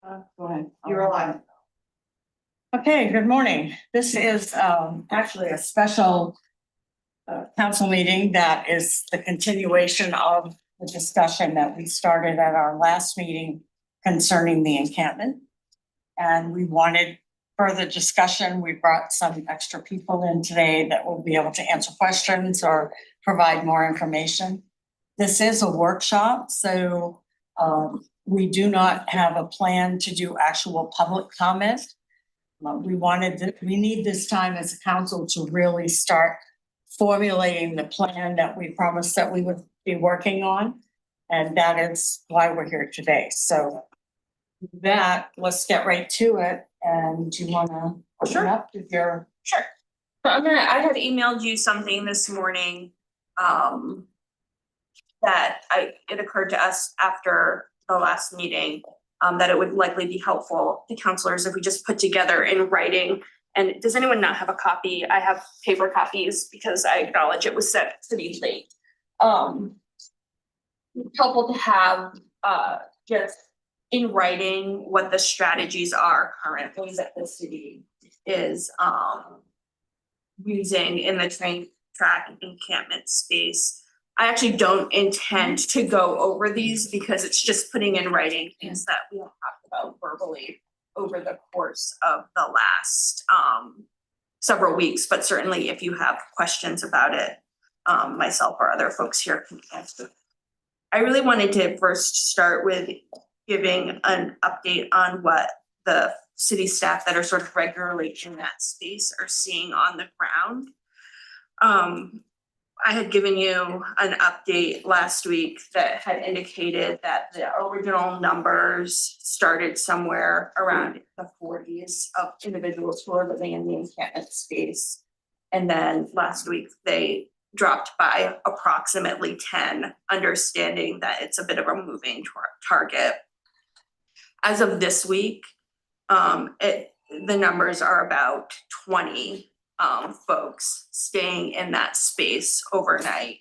Go ahead. You're alive. Okay, good morning. This is actually a special council meeting that is the continuation of the discussion that we started at our last meeting concerning the encampment. And we wanted further discussion. We brought some extra people in today that will be able to answer questions or provide more information. This is a workshop, so we do not have a plan to do actual public comment. We need this time as a council to really start formulating the plan that we promised that we would be working on. And that is why we're here today. So with that, let's get right to it. And do you want to open up with your? Sure. So I had emailed you something this morning that it occurred to us after the last meeting that it would likely be helpful to counselors if we just put together in writing. And does anyone not have a copy? I have paper copies because I acknowledge it was set to be late. It's helpful to have just in writing what the strategies are currently that the city is using in the train track encampment space. I actually don't intend to go over these because it's just putting in writing things that we have talked about verbally over the course of the last several weeks, but certainly if you have questions about it, myself or other folks here can answer. I really wanted to first start with giving an update on what the city staff that are sort of regularly in that space are seeing on the ground. I had given you an update last week that had indicated that the original numbers started somewhere around the 40s of individuals who are living in the encampment space. And then last week they dropped by approximately 10, understanding that it's a bit of a moving target. As of this week, the numbers are about 20 folks staying in that space overnight.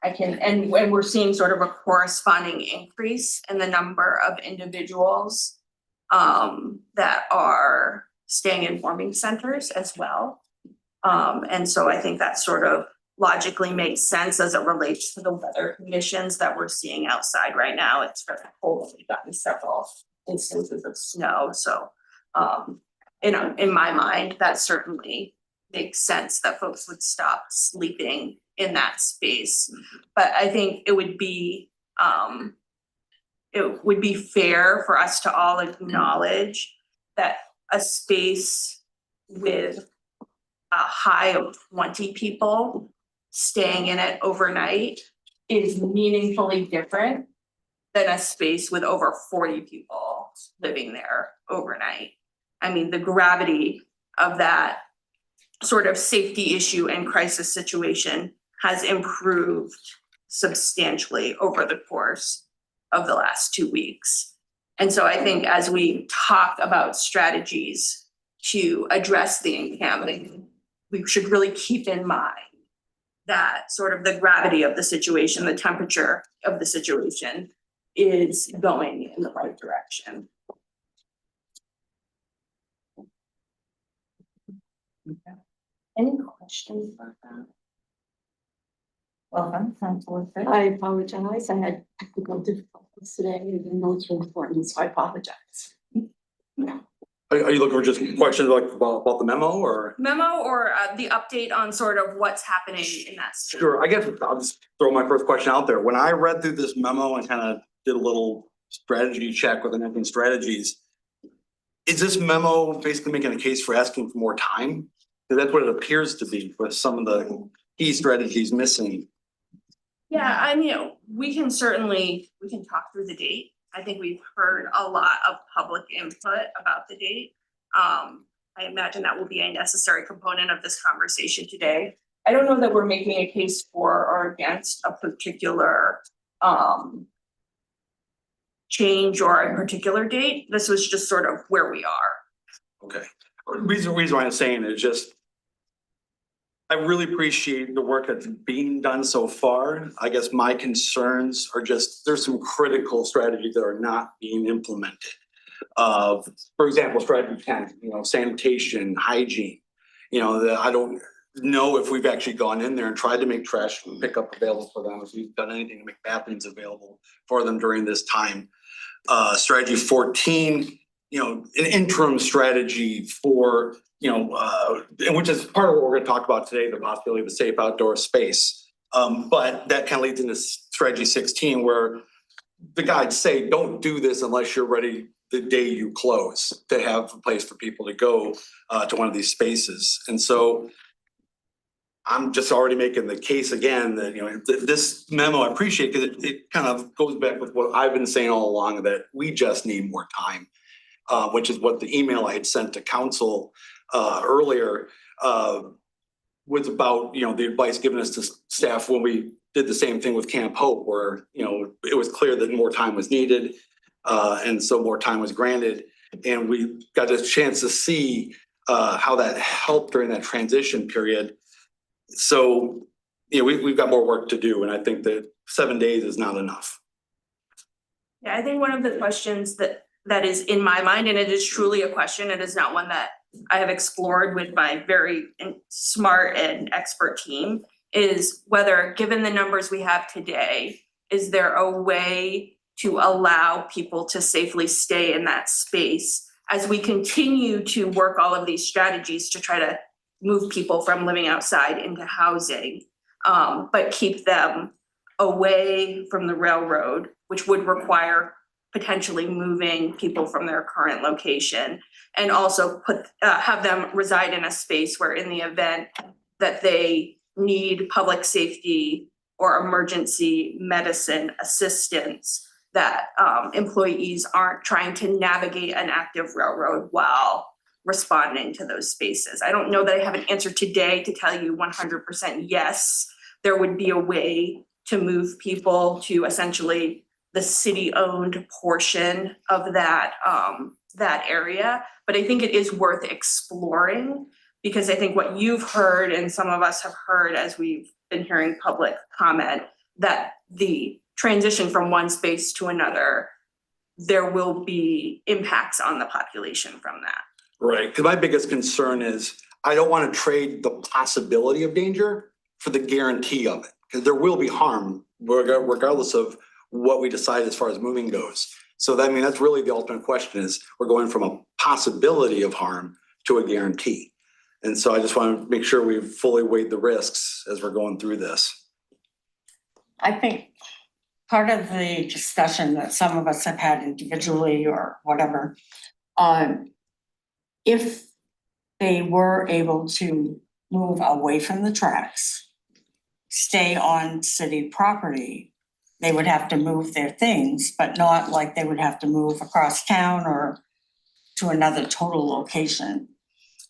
And we're seeing sort of a corresponding increase in the number of individuals that are staying in warming centers as well. And so I think that sort of logically makes sense as it relates to the weather conditions that we're seeing outside right now. It's very cold. We've gotten several instances of snow. So, in my mind, that certainly makes sense that folks would stop sleeping in that space. But I think it would be fair for us to all acknowledge that a space with a high of 20 people staying in it overnight is meaningfully different than a space with over 40 people living there overnight. I mean, the gravity of that sort of safety issue and crisis situation has improved substantially over the course of the last 2 weeks. And so I think as we talk about strategies to address the encampment, we should really keep in mind that sort of the gravity of the situation, the temperature of the situation is going in the right direction. Okay. Any questions about that? Welcome, Councilor Fitch. I apologize. I had technical difficulties today. I didn't know it's important, so I apologize. Are you looking for just questions like about the memo or? Memo or the update on sort of what's happening in that space? Sure, I guess I'll just throw my first question out there. When I read through this memo and kind of did a little strategy check with Enacting Strategies, is this memo basically making a case for asking for more time? Because that's what it appears to be with some of the key strategies missing. Yeah, I mean, we can talk through the date. I think we've heard a lot of public input about the date. I imagine that will be a necessary component of this conversation today. I don't know that we're making a case for or against a particular change or a particular date. This was just sort of where we are. Okay, reason why I'm saying is just, I really appreciate the work that's being done so far. I guess my concerns are just, there's some critical strategies that are not being implemented. For example, strategy 10, sanitation, hygiene. I don't know if we've actually gone in there and tried to make trash pickup available for them, if we've done anything to make bathrooms available for them during this time. Strategy 14, an interim strategy for, and which is part of what we're going to talk about today, the possibility of a safe outdoor space. But that kind of leads into strategy 16, where the guides say, don't do this unless you're ready the day you close to have a place for people to go to one of these spaces. And so I'm just already making the case again that, this memo, I appreciate, because it kind of goes back with what I've been saying all along, that we just need more time, which is what the email I had sent to council earlier was about, the advice given us to staff when we did the same thing with Camp Hope, where, it was clear that more time was needed. And so more time was granted, and we got a chance to see how that helped during that transition period. So, we've got more work to do, and I think that 7 days is not enough. Yeah, I think one of the questions that is in my mind, and it is truly a question, it is not one that I have explored with my very smart and expert team, is whether, given the numbers we have today, is there a way to allow people to safely stay in that space as we continue to work all of these strategies to try to move people from living outside into housing, but keep them away from the railroad, which would require potentially moving people from their current location, and also have them reside in a space where, in the event that they need public safety or emergency medicine assistance, that employees aren't trying to navigate an active railroad while responding to those spaces. I don't know that I have an answer today to tell you 100% yes, there would be a way to move people to essentially the city-owned portion of that area. But I think it is worth exploring, because I think what you've heard and some of us have heard as we've been hearing public comment, that the transition from one space to another, there will be impacts on the population from that. Right, because my biggest concern is I don't want to trade the possibility of danger for the guarantee of it, because there will be harm regardless of what we decide as far as moving goes. So that's really the ultimate question, is we're going from a possibility of harm to a guarantee. And so I just want to make sure we fully weighed the risks as we're going through this. I think part of the discussion that some of us have had individually or whatever, if they were able to move away from the tracks, stay on city property, they would have to move their things, but not like they would have to move across town or to another total location.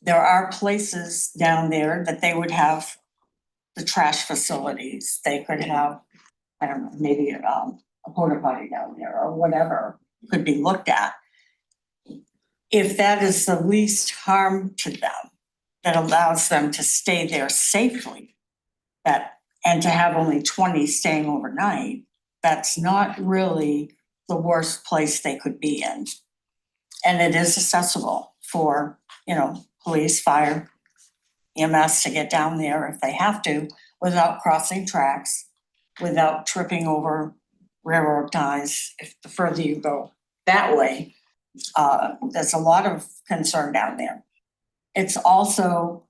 There are places down there that they would have the trash facilities. They could have, I don't know, maybe a porta potty down there or whatever could be looked at. If that is the least harm to them, that allows them to stay there safely, and to have only 20 staying overnight, that's not really the worst place they could be in. And it is accessible for, police, fire, EMS to get down there if they have to, without crossing tracks, without tripping over railroad ties. If the further you go that way, there's a lot of concern down there. It's also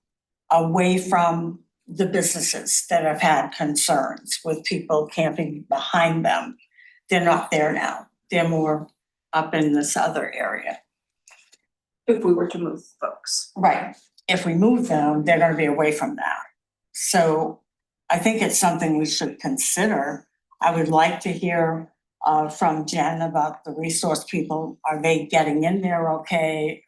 away from the businesses that have had concerns with people camping behind them. They're not there now. They're more up in this other area. If we were to move folks. Right. If we move them, they're going to be away from that. So I think it's something we should consider. I would like to hear from Jen about the resource people. Are they getting in there okay?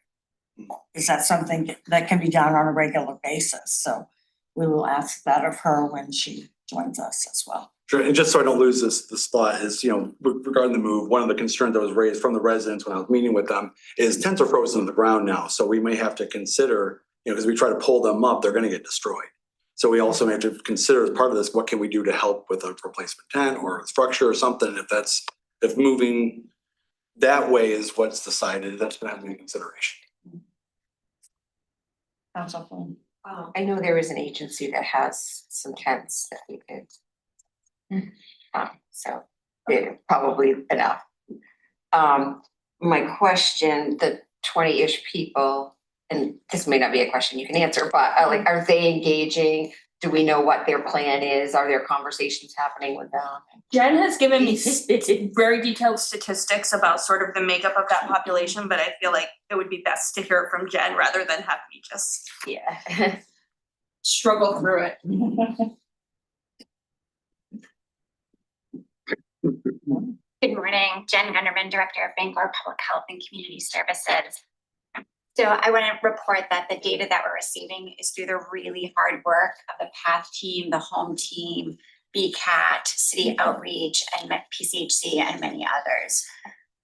Is that something that can be done on a regular basis? So we will ask that of her when she joins us as well. Sure, and just so I don't lose this thought is, regarding the move, one of the concerns that was raised from the residents when I was meeting with them is tents are frozen to the ground now. So we may have to consider, because we try to pull them up, they're going to get destroyed. So we also have to consider as part of this, what can we do to help with a replacement tent or a structure or something if moving that way is what's decided, that's gonna have to be consideration. Council Flynn. I know there is an agency that has some tents that we could. So probably enough. My question, the 20-ish people, and this may not be a question you can answer, but like, are they engaging? Do we know what their plan is? Are there conversations happening with them? Jen has given me very detailed statistics about sort of the makeup of that population, but I feel like it would be best to hear it from Jen rather than have me just Yeah. struggle through it. Good morning, Jen Gunderman, Director of Bangor Public Health and Community Services. So I want to report that the data that we're receiving is through the really hard work of the PATH team, the home team, BCAT, City Outreach, and PCHC, and many others.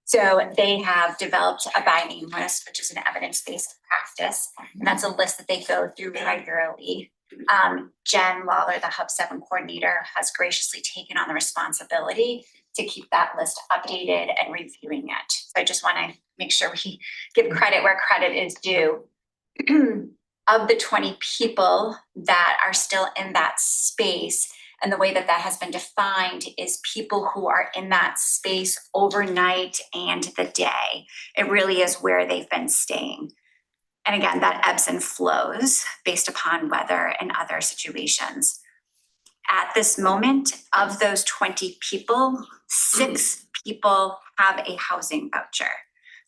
So they have developed a by name list, which is an evidence-based practice, and that's a list that they go through regularly. Jen Lawler, the Hub 7 coordinator, has graciously taken on the responsibility to keep that list updated and reviewing it. So I just want to make sure we give credit where credit is due. Of the 20 people that are still in that space, and the way that that has been defined is people who are in that space overnight and the day. It really is where they've been staying. And again, that ebbs and flows based upon weather and other situations. At this moment, of those 20 people, 6 people have a housing voucher.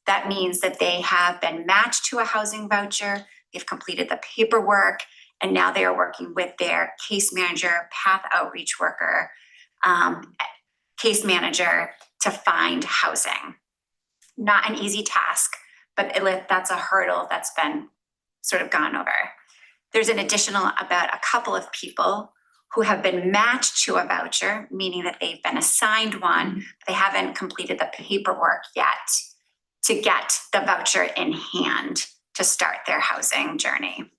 That means that they have been matched to a housing voucher, they've completed the paperwork, and now they are working with their case manager, PATH outreach worker, case manager to find housing. Not an easy task, but that's a hurdle that's been sort of gone over. There's an additional about a couple of people who have been matched to a voucher, meaning that they've been assigned one, but they haven't completed the paperwork yet to get the voucher in hand to start their housing journey.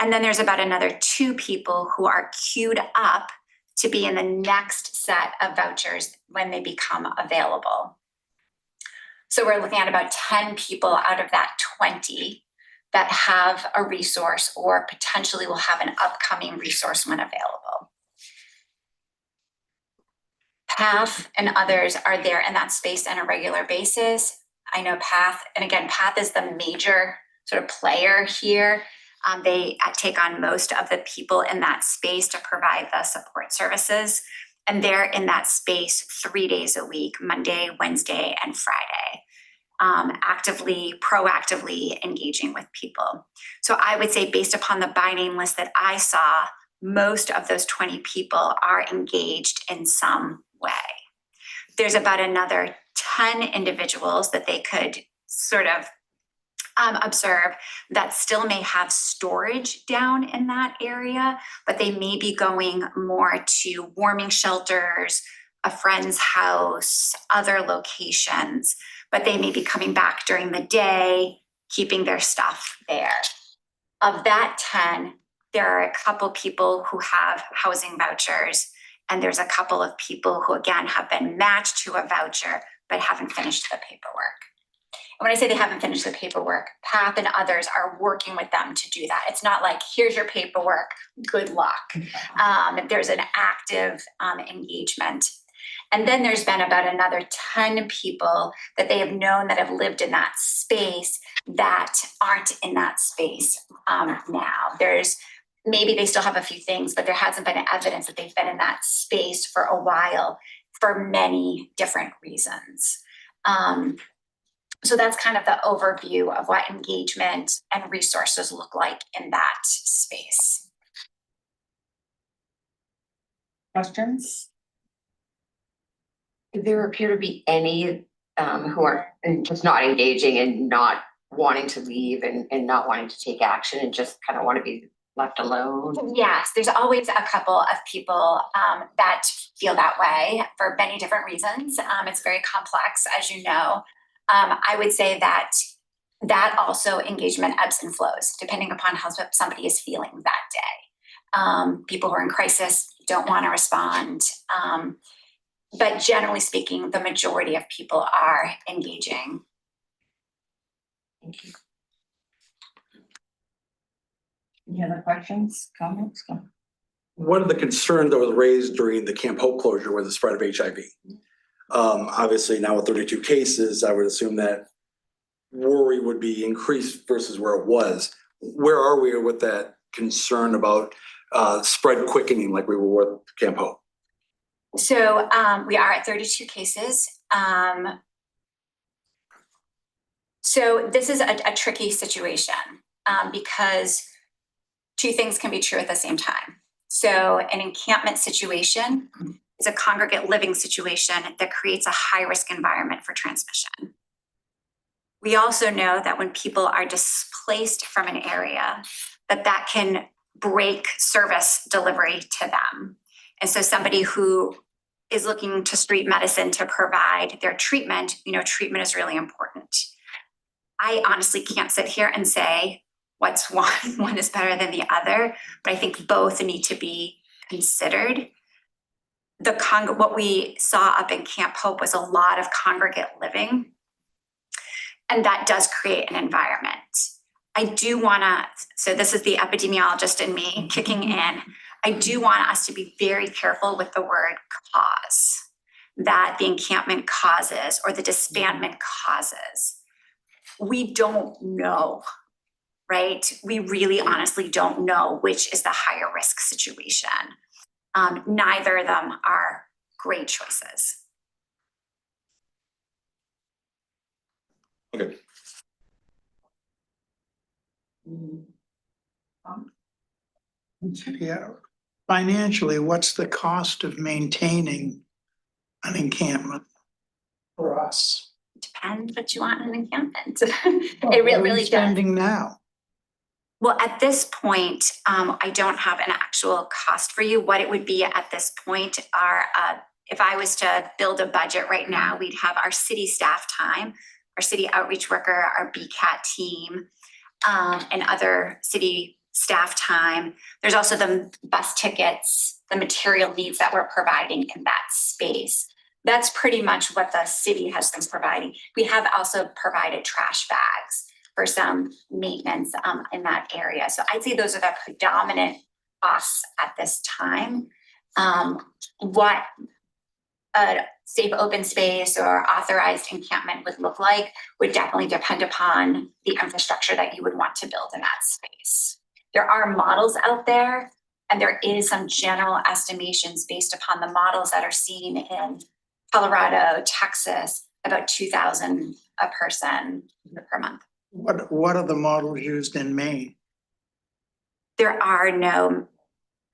And then there's about another 2 people who are queued up to be in the next set of vouchers when they become available. So we're looking at about 10 people out of that 20 that have a resource or potentially will have an upcoming resource when available. PATH and others are there in that space on a regular basis. I know PATH, and again, PATH is the major sort of player here. They take on most of the people in that space to provide the support services. And they're in that space 3 days a week, Monday, Wednesday, and Friday, actively, proactively engaging with people. So I would say based upon the by name list that I saw, most of those 20 people are engaged in some way. There's about another 10 individuals that they could sort of observe that still may have storage down in that area, but they may be going more to warming shelters, a friend's house, other locations, but they may be coming back during the day, keeping their stuff there. Of that 10, there are a couple people who have housing vouchers, and there's a couple of people who again have been matched to a voucher, but haven't finished the paperwork. When I say they haven't finished the paperwork, PATH and others are working with them to do that. It's not like, here's your paperwork, good luck. There's an active engagement. And then there's been about another 10 people that they have known that have lived in that space that aren't in that space now. There's maybe they still have a few things, but there hasn't been evidence that they've been in that space for a while for many different reasons. So that's kind of the overview of what engagement and resources look like in that space. Questions? Do there appear to be any who are just not engaging and not wanting to leave and not wanting to take action and just kind of want to be left alone? Yes, there's always a couple of people that feel that way for many different reasons. It's very complex, as you know. I would say that also engagement ebbs and flows depending upon how somebody is feeling that day. People who are in crisis don't want to respond. But generally speaking, the majority of people are engaging. Thank you. Any other questions, comments? One of the concerns that was raised during the Camp Hope closure was the spread of HIV. Obviously now with 32 cases, I would assume that worry would be increased versus where it was. Where are we with that concern about spread quickening like we were with Camp Hope? So we are at 32 cases. So this is a tricky situation because two things can be true at the same time. So an encampment situation is a congregate living situation that creates a high risk environment for transmission. We also know that when people are displaced from an area, that can break service delivery to them. And so somebody who is looking to street medicine to provide their treatment, treatment is really important. I honestly can't sit here and say what's one is better than the other, but I think both need to be considered. What we saw up in Camp Hope was a lot of congregate living, and that does create an environment. I do wanna, so this is the epidemiologist in me kicking in. I do want us to be very careful with the word cause, that the encampment causes or the disbandment causes. We don't know, right? We really honestly don't know which is the higher risk situation. Neither of them are great choices. Okay. Yeah, financially, what's the cost of maintaining an encampment for us? Depends what you want in an encampment. What It are we really does. spending now? Well, at this point, I don't have an actual cost for you. What it would be at this point are, if I was to build a budget right now, we'd have our city staff time, our city outreach worker, our BCAT team, and other city staff time. There's also the bus tickets, the material needs that we're providing in that space. That's pretty much what the city has been providing. We have also provided trash bags for some maintenance in that area. So I'd say those are the predominant costs at this time. What a safe open space or authorized encampment would look like would definitely depend upon the infrastructure that you would want to build in that space. There are models out there, and there is some general estimations based upon the models that are seen in Colorado, Texas, about 2,000 a person per month. What are the models used in Maine? There are no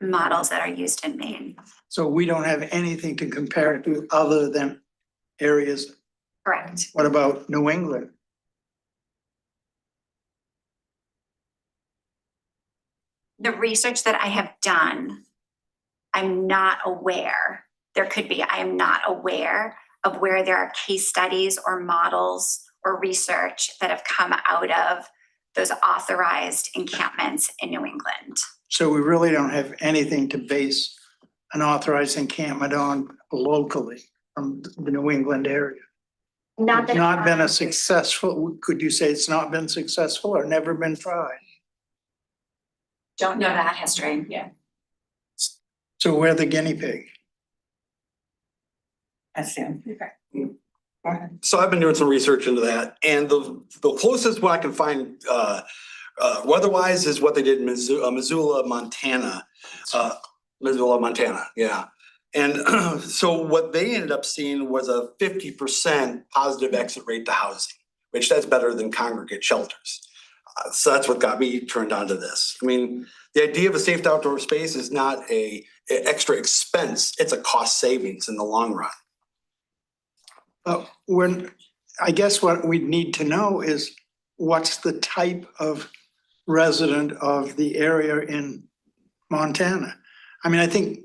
models that are used in Maine. So we don't have anything to compare it to other than areas. Correct. What about New England? The research that I have done, I'm not aware, I am not aware of where there are case studies or models or research that have come out of those authorized encampments in New England. So we really don't have anything to base an authorized encampment on locally from the New England area. Not that. Not been a successful, could you say it's not been successful or never been tried? Don't know that history. Yeah. So we're the guinea pig. I see. Okay. Go ahead. So I've been doing some research into that, and the closest one I can find weather-wise is what they did in Missoula, Montana. Missoula, Montana, yeah. And so what they ended up seeing was a 50% positive exit rate to housing, which that's better than congregate shelters. So that's what got me turned on to this. I mean, the idea of a safe outdoor space is not a extra expense, it's a cost savings in the long run. I guess what we need to know is what's the type of resident of the area in Montana? I mean, I think,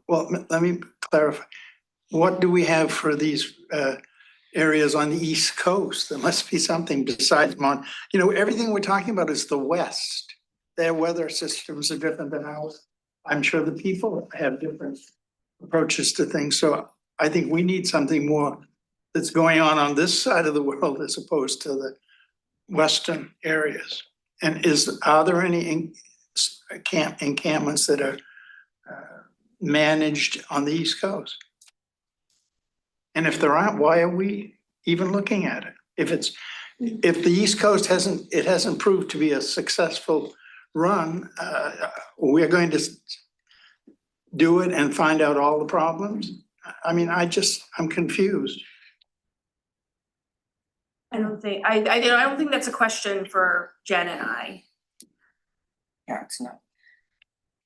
well, let me clarify. What do we have for these areas on the East Coast? There must be something besides everything we're talking about is the West. Their weather systems are different than ours. I'm sure the people have different approaches to things. So I think we need something more that's going on this side of the world as opposed to the western areas. And are there any encampments that are managed on the East Coast? And if there aren't, why are we even looking at it? If the East Coast hasn't proved to be a successful run, we're going to do it and find out all the problems? I mean, I'm confused. I don't think that's a question for Jen and I. Yeah, it's not.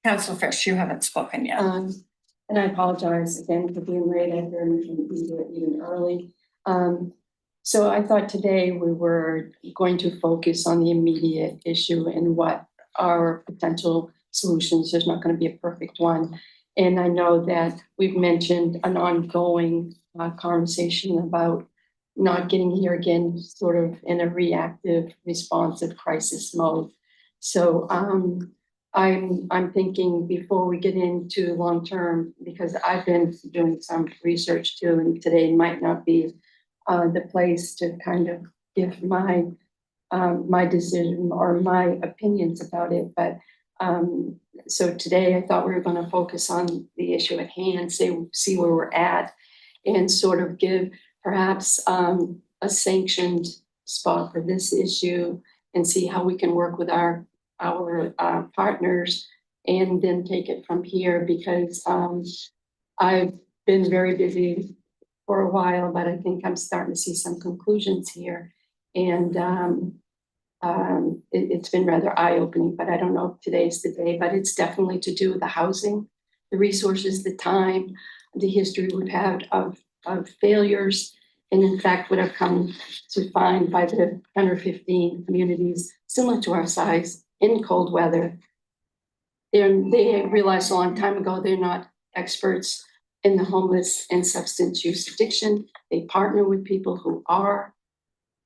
Council Fish, you haven't spoken yet. And I apologize again for being late. I very much wanted to be here even early. So I thought today we were going to focus on the immediate issue and what are potential solutions. There's not going to be a perfect one. And I know that we've mentioned an ongoing conversation about not getting here again, sort of in a reactive, responsive crisis mode. So I'm thinking before we get into long term, because I've been doing some research too, and today might not be the place to kind of give my decision or my opinions about it. But so today I thought we were going to focus on the issue at hand, see where we're at, and sort of give perhaps a sanctioned spot for this issue and see how we can work with our partners and then take it from here, because I've been very busy for a while, but I think I'm starting to see some conclusions here. And it's been rather eye-opening, but I don't know if today's the day, but it's definitely to do with the housing, the resources, the time, the history we've had of failures. And in fact, what I've come to find by the 10 or 15 communities similar to our size in cold weather, they realized a long time ago they're not experts in the homeless and substance use addiction. They partner with people who are.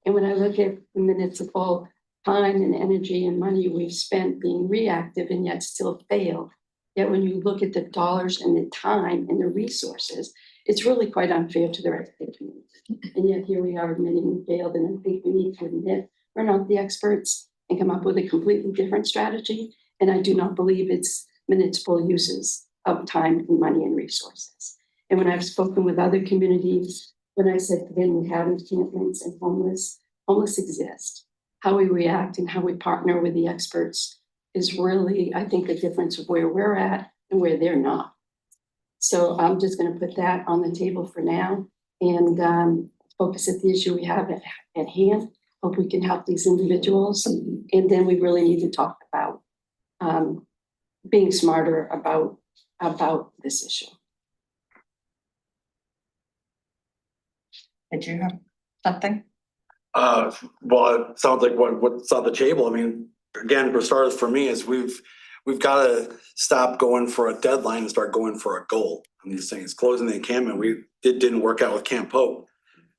And when I look at the municipal time and energy and money we've spent being reactive and yet still failed, yet when you look at the dollars and the time and the resources, it's really quite unfair to the rest of the community. And yet here we are admitting we failed, and I think we need to admit we're not the experts and come up with a completely different strategy. And I do not believe it's municipal uses of time and money and resources. And when I've spoken with other communities, when I said to them we have encampments and homeless exist, how we react and how we partner with the experts is really, I think, a difference of where we're at and where they're not. So I'm just going to put that on the table for now and focus at the issue we have at hand. Hope we can help these individuals. And then we really need to talk about being smarter about this issue. Did you have something? Well, it sounds like what's on the table. I mean, again, for starters, for me, is we've got to stop going for a deadline and start going for a goal on these things. Closing the encampment, it didn't work out with Camp Hope,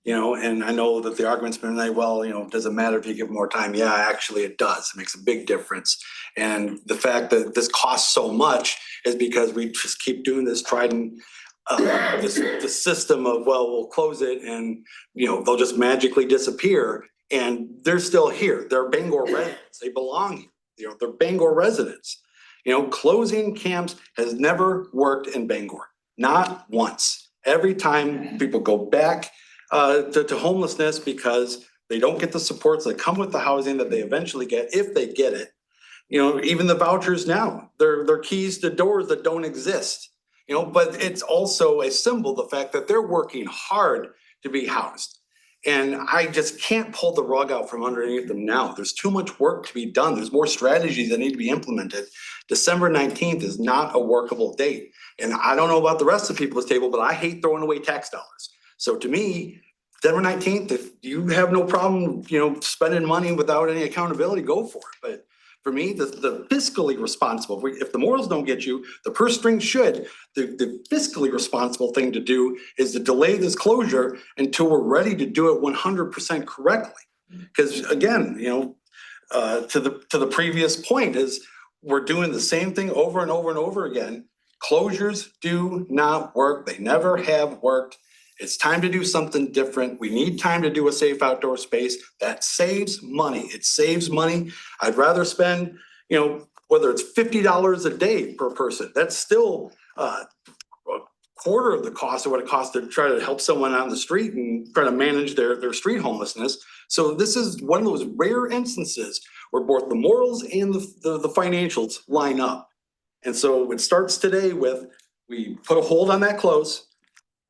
and I know that the argument's been like, well, does it matter if you give more time? Yeah, actually it does. It makes a big difference. And the fact that this costs so much is because we just keep doing this the system of, well, we'll close it and, they'll just magically disappear, and they're still here. They're Bangor residents. They belong here. They're Bangor residents. Closing camps has never worked in Bangor, not once. Every time people go back to homelessness because they don't get the supports that come with the housing that they eventually get, if they get it. Even the vouchers now, they're keys to doors that don't exist. But it's also a symbol, the fact that they're working hard to be housed. And I just can't pull the rug out from underneath them now. There's too much work to be done. There's more strategies that need to be implemented. December 19th is not a workable date. And I don't know about the rest of the people at this table, but I hate throwing away tax dollars. So to me, December 19th, if you have no problem, spending money without any accountability, go for it. But for me, the fiscally responsible, if the morals don't get you, the purse strings should. The fiscally responsible thing to do is to delay this closure until we're ready to do it 100% correctly. Because again, to the previous point is we're doing the same thing over and over and over again. Closures do not work. They never have worked. It's time to do something different. We need time to do a safe outdoor space that saves money. It saves money. I'd rather spend, whether it's $50 a day per person, that's still a quarter of the cost of what it costs to try to help someone on the street and try to manage their street homelessness. So this is one of those rare instances where both the morals and the financials line up. And so it starts today with, we put a hold on that close.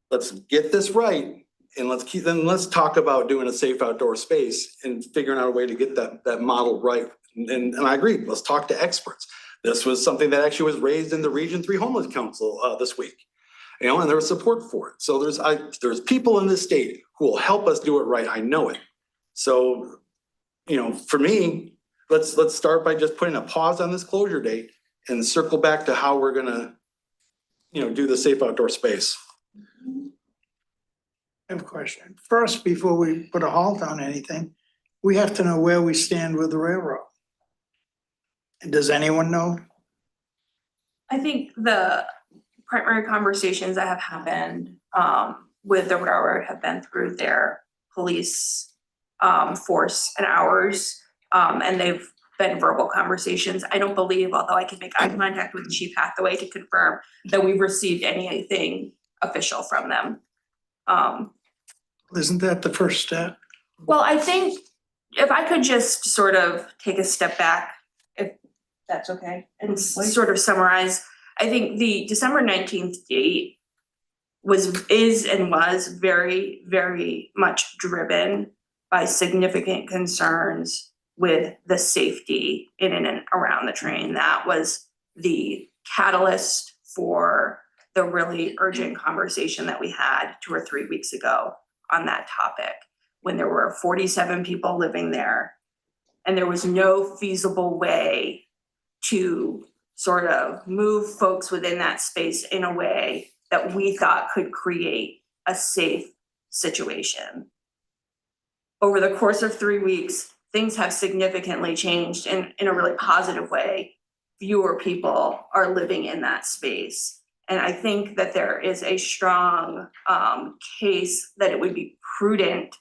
Let's get this right, and let's talk about doing a safe outdoor space and figuring out a way to get that model right. And I agree, let's talk to experts. This was something that actually was raised in the Region 3 Homeless Council this week. And there was support for it. So there's people in this state who will help us do it right. I know it. So, for me, let's start by just putting a pause on this closure date and circle back to how we're gonna, do the safe outdoor space. I have a question. First, before we put a halt on anything, we have to know where we stand with the railroad. Does anyone know? I think the primary conversations that have happened with the railroad have been through their police force and ours, and they've been verbal conversations. I don't believe, although I can make eye contact with Chief Hathaway to confirm, that we've received anything official from them. Isn't that the first step? Well, I think if I could just sort of take a step back, if that's okay, and sort of summarize, I think the December 19th date was very, very much driven by significant concerns with the safety in and around the train. That was the catalyst for the really urgent conversation that we had 2 or 3 weeks ago on that topic, when there were 47 people living there and there was no feasible way to sort of move folks within that space in a way that we thought could create a safe situation. Over the course of 3 weeks, things have significantly changed in a really positive way. Fewer people are living in that space. And I think that there is a strong case that it would be prudent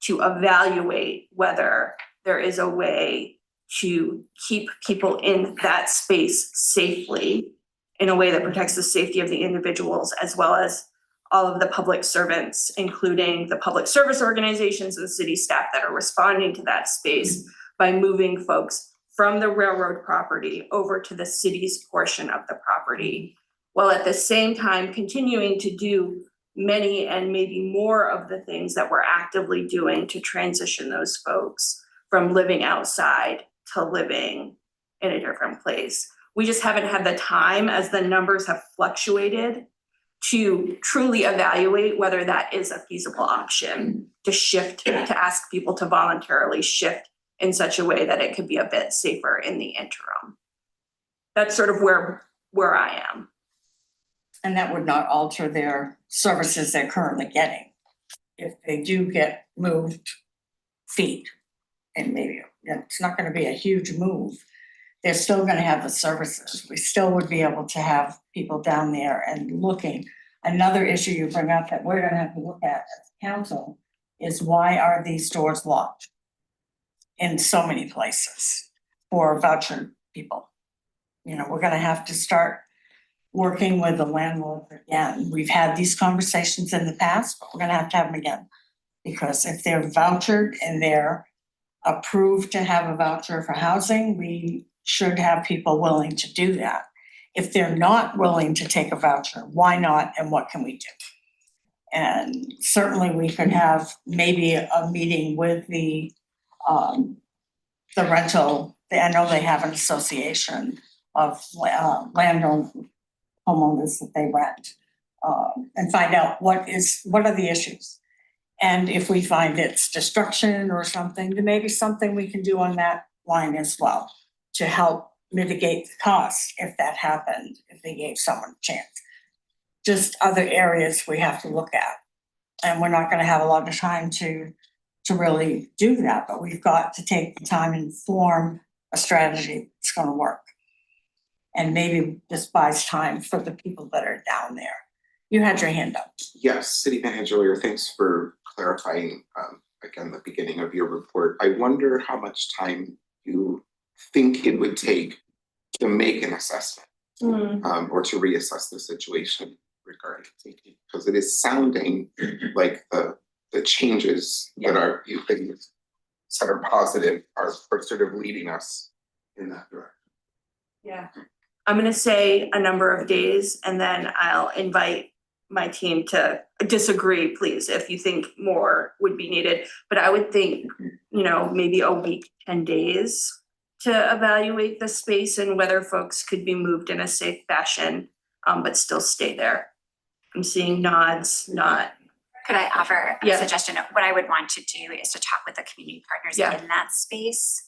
to evaluate whether there is a way to keep people in that space safely in a way that protects the safety of the individuals, as well as all of the public servants, including the public service organizations and city staff that are responding to that space by moving folks from the railroad property over to the city's portion of the property, while at the same time continuing to do many and maybe more of the things that we're actively doing to transition those folks from living outside to living in a different place. We just haven't had the time, as the numbers have fluctuated, to truly evaluate whether that is a feasible option to shift, to ask people to voluntarily shift in such a way that it could be a bit safer in the interim. That's sort of where I am. And that would not alter their services they're currently getting. If they do get moved feet, and maybe it's not gonna be a huge move, they're still gonna have the services. We still would be able to have people down there and looking. Another issue you bring up that we're gonna have to look at as council is, why are these doors locked in so many places for voucher people? We're gonna have to start working with the landlord again. We've had these conversations in the past, but we're gonna have to have them again. Because if they're vouchered and they're approved to have a voucher for housing, we should have people willing to do that. If they're not willing to take a voucher, why not, and what can we do? And certainly we could have maybe a meeting with the rental, I know they have an association of landlord homeowners that they rent, and find out what are the issues. And if we find it's destruction or something, then maybe something we can do on that line as well to help mitigate the cost if that happened, if they gave someone a chance. Just other areas we have to look at. And we're not gonna have a lot of time to really do that, but we've got to take the time and form a strategy that's gonna work. And maybe this buys time for the people that are down there. You had your hand up. Yes, City Manager Lear, thanks for clarifying, again, the beginning of your report. I wonder how much time you think it would take to make an assessment, or to reassess the situation regarding safety, because it is sounding like the changes that are, you think, that are positive are sort of leading us in that direction. Yeah. I'm gonna say a number of days and then I'll invite my team to disagree, please, if you think more would be needed. But I would think, maybe a week, 10 days to evaluate the space and whether folks could be moved in a safe fashion, but still stay there. I'm seeing nods, not. Could I offer a Yeah. suggestion? What I would want to do is to talk with the community partners Yeah. in that space,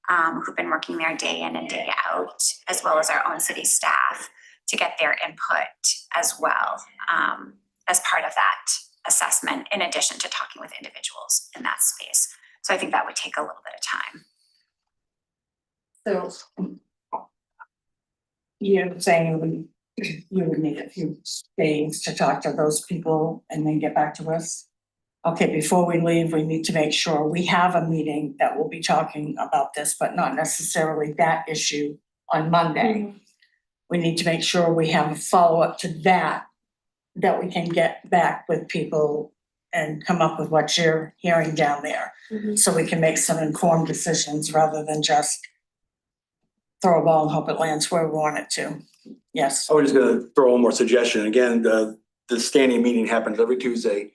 who've been working there day in and day out, as well as our own city staff, to get their input as well, as part of that assessment, in addition to talking with individuals in that space. So I think that would take a little bit of time. So you're saying you would need a few days to talk to those people and then get back to us? Okay, before we leave, we need to make sure we have a meeting that will be talking about this, but not necessarily that issue on Monday. We need to make sure we have a follow-up to that we can get back with people and come up with what you're hearing down there. So we can make some informed decisions rather than just throw a ball and hope it lands where we want it to. Yes. I was just gonna throw one more suggestion. Again, the standing meeting happens every Tuesday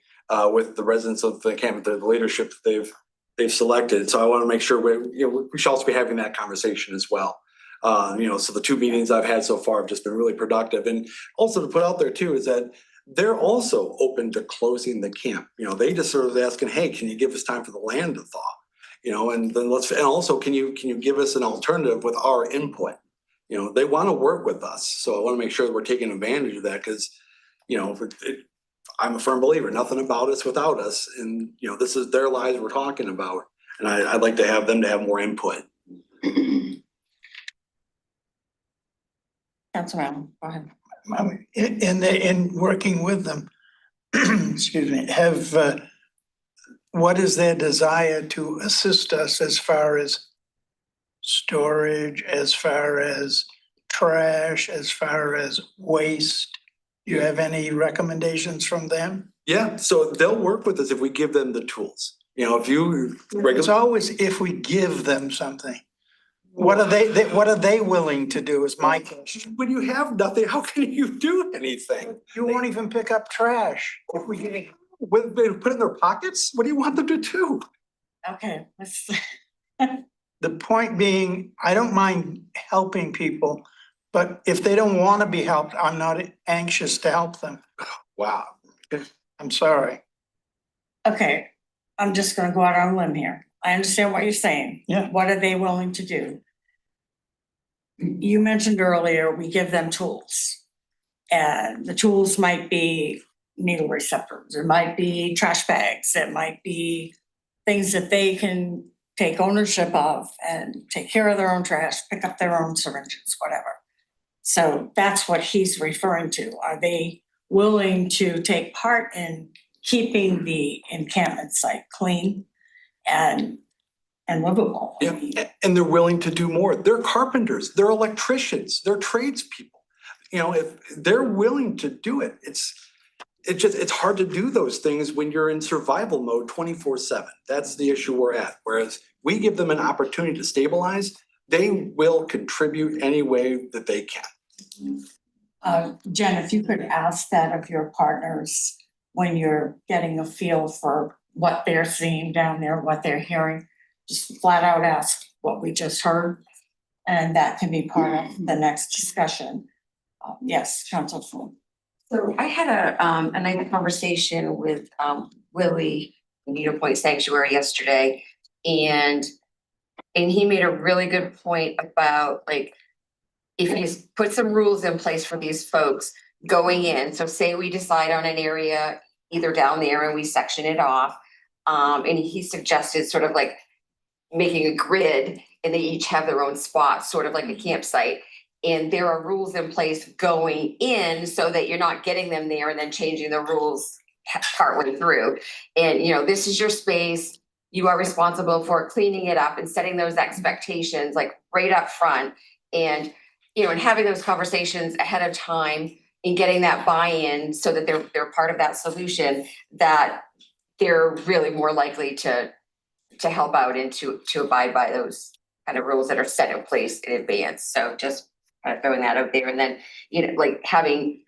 with the residents of the camp, the leadership that they've selected. So I want to make sure we should also be having that conversation as well. So the 2 meetings I've had so far have just been really productive. And also to put out there too is that they're also open to closing the camp. They just sort of asking, hey, can you give us time for the land to thaw? And then and also can you give us an alternative with our input? They want to work with us. So I want to make sure that we're taking advantage of that because, I'm a firm believer, nothing about us without us. And, this is their lives we're talking about. And I'd like to have them to have more input. Councilman, go ahead. In working with them, excuse me, what is their desire to assist us as far as storage, as far as trash, as far as waste? Do you have any recommendations from them? Yeah, so they'll work with us if we give them the tools. If you It's always if we give them something. What are they willing to do is my question. when you have nothing, how can you do anything? You won't even pick up trash. If we get With they put it in their pockets? What do you want them to do? Okay, let's, The point being, I don't mind helping people, but if they don't want to be helped, I'm not anxious to help them. Wow. I'm sorry. okay, I'm just gonna go out on a limb here. I understand what you're saying. Yeah. What are they willing to do? You mentioned earlier, we give them tools. And the tools might be needle receptors, it might be trash bags, it might be things that they can take ownership of and take care of their own trash, pick up their own syringes, whatever. So that's what he's referring to. Are they willing to take part in keeping the encampment site clean and livable? Yeah, and they're willing to do more. They're carpenters, they're electricians, they're tradespeople. If they're willing to do it, it's hard to do those things when you're in survival mode 24/7. That's the issue we're at. Whereas we give them an opportunity to stabilize, they will contribute any way that they can. Jen, if you could ask that of your partners when you're getting a feel for what they're seeing down there, what they're hearing, just flat out ask what we just heard. And that can be part of the next discussion. Yes, Council Floyd. So I had a nice conversation with Willie from Needle Point Sanctuary yesterday, and he made a really good point about if you put some rules in place for these folks going in. So say we decide on an area either down there and we section it off, and he suggested sort of making a grid and they each have their own spot, sort of like a campsite. And there are rules in place going in so that you're not getting them there and then changing the rules partway through. And, you know, this is your space. You are responsible for cleaning it up and setting those expectations like right up front. And, you know, and having those conversations ahead of time and getting that buy-in so that they're part of that solution, that they're really more likely to help out and to abide by those kind of rules that are set in place in advance. So just kind of throwing that out there. And then, you know, like having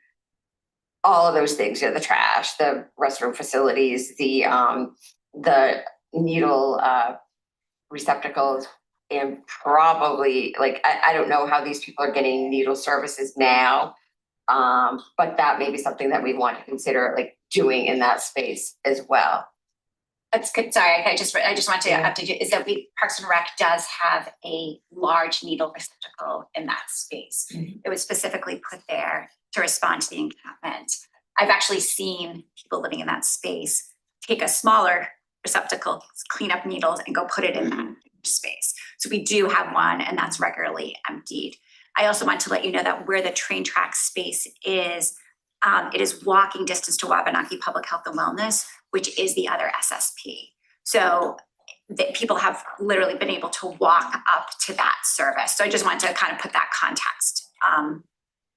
all of those things, you know, the trash, the restroom facilities, the needle receptacles, and probably like, I don't know how these people are getting needle services now. But that may be something that we want to consider like doing in that space as well. That's good. Sorry, I just want to update you, is that Parks and Rec does have a large needle receptacle in that space. It was specifically put there to respond to the encampment. I've actually seen people living in that space take a smaller receptacle, clean up needles and go put it in that space. So we do have one and that's regularly emptied. I also want to let you know that where the train track space is, it is walking distance to Wabanaki Public Health and Wellness, which is the other SSP. So that people have literally been able to walk up to that service. So I just wanted to kind of put that context,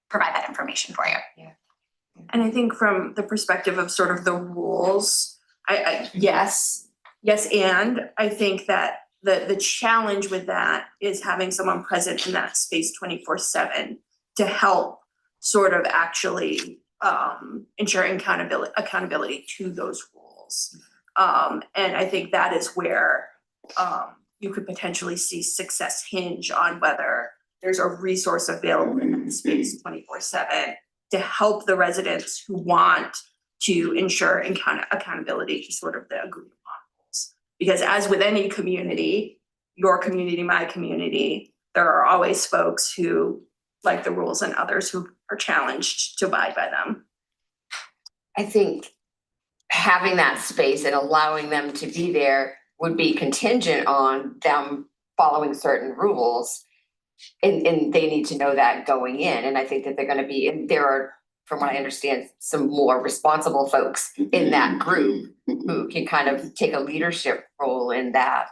provide that information for you. And I think from the perspective of sort of the rules, yes, and I think that the challenge with that is having someone present in that space 24/7 to help sort of actually ensure accountability to those rules. And I think that is where you could potentially see success hinge on whether there's a resource available in that space 24/7 to help the residents who want to ensure accountability to sort of the agreed upon rules. Because as with any community, your community, my community, there are always folks who like the rules and others who are challenged to abide by them. I think having that space and allowing them to be there would be contingent on them following certain rules. And they need to know that going in. And I think that they're gonna be, and there are, from what I understand, some more responsible folks in that group who can kind of take a leadership role in that.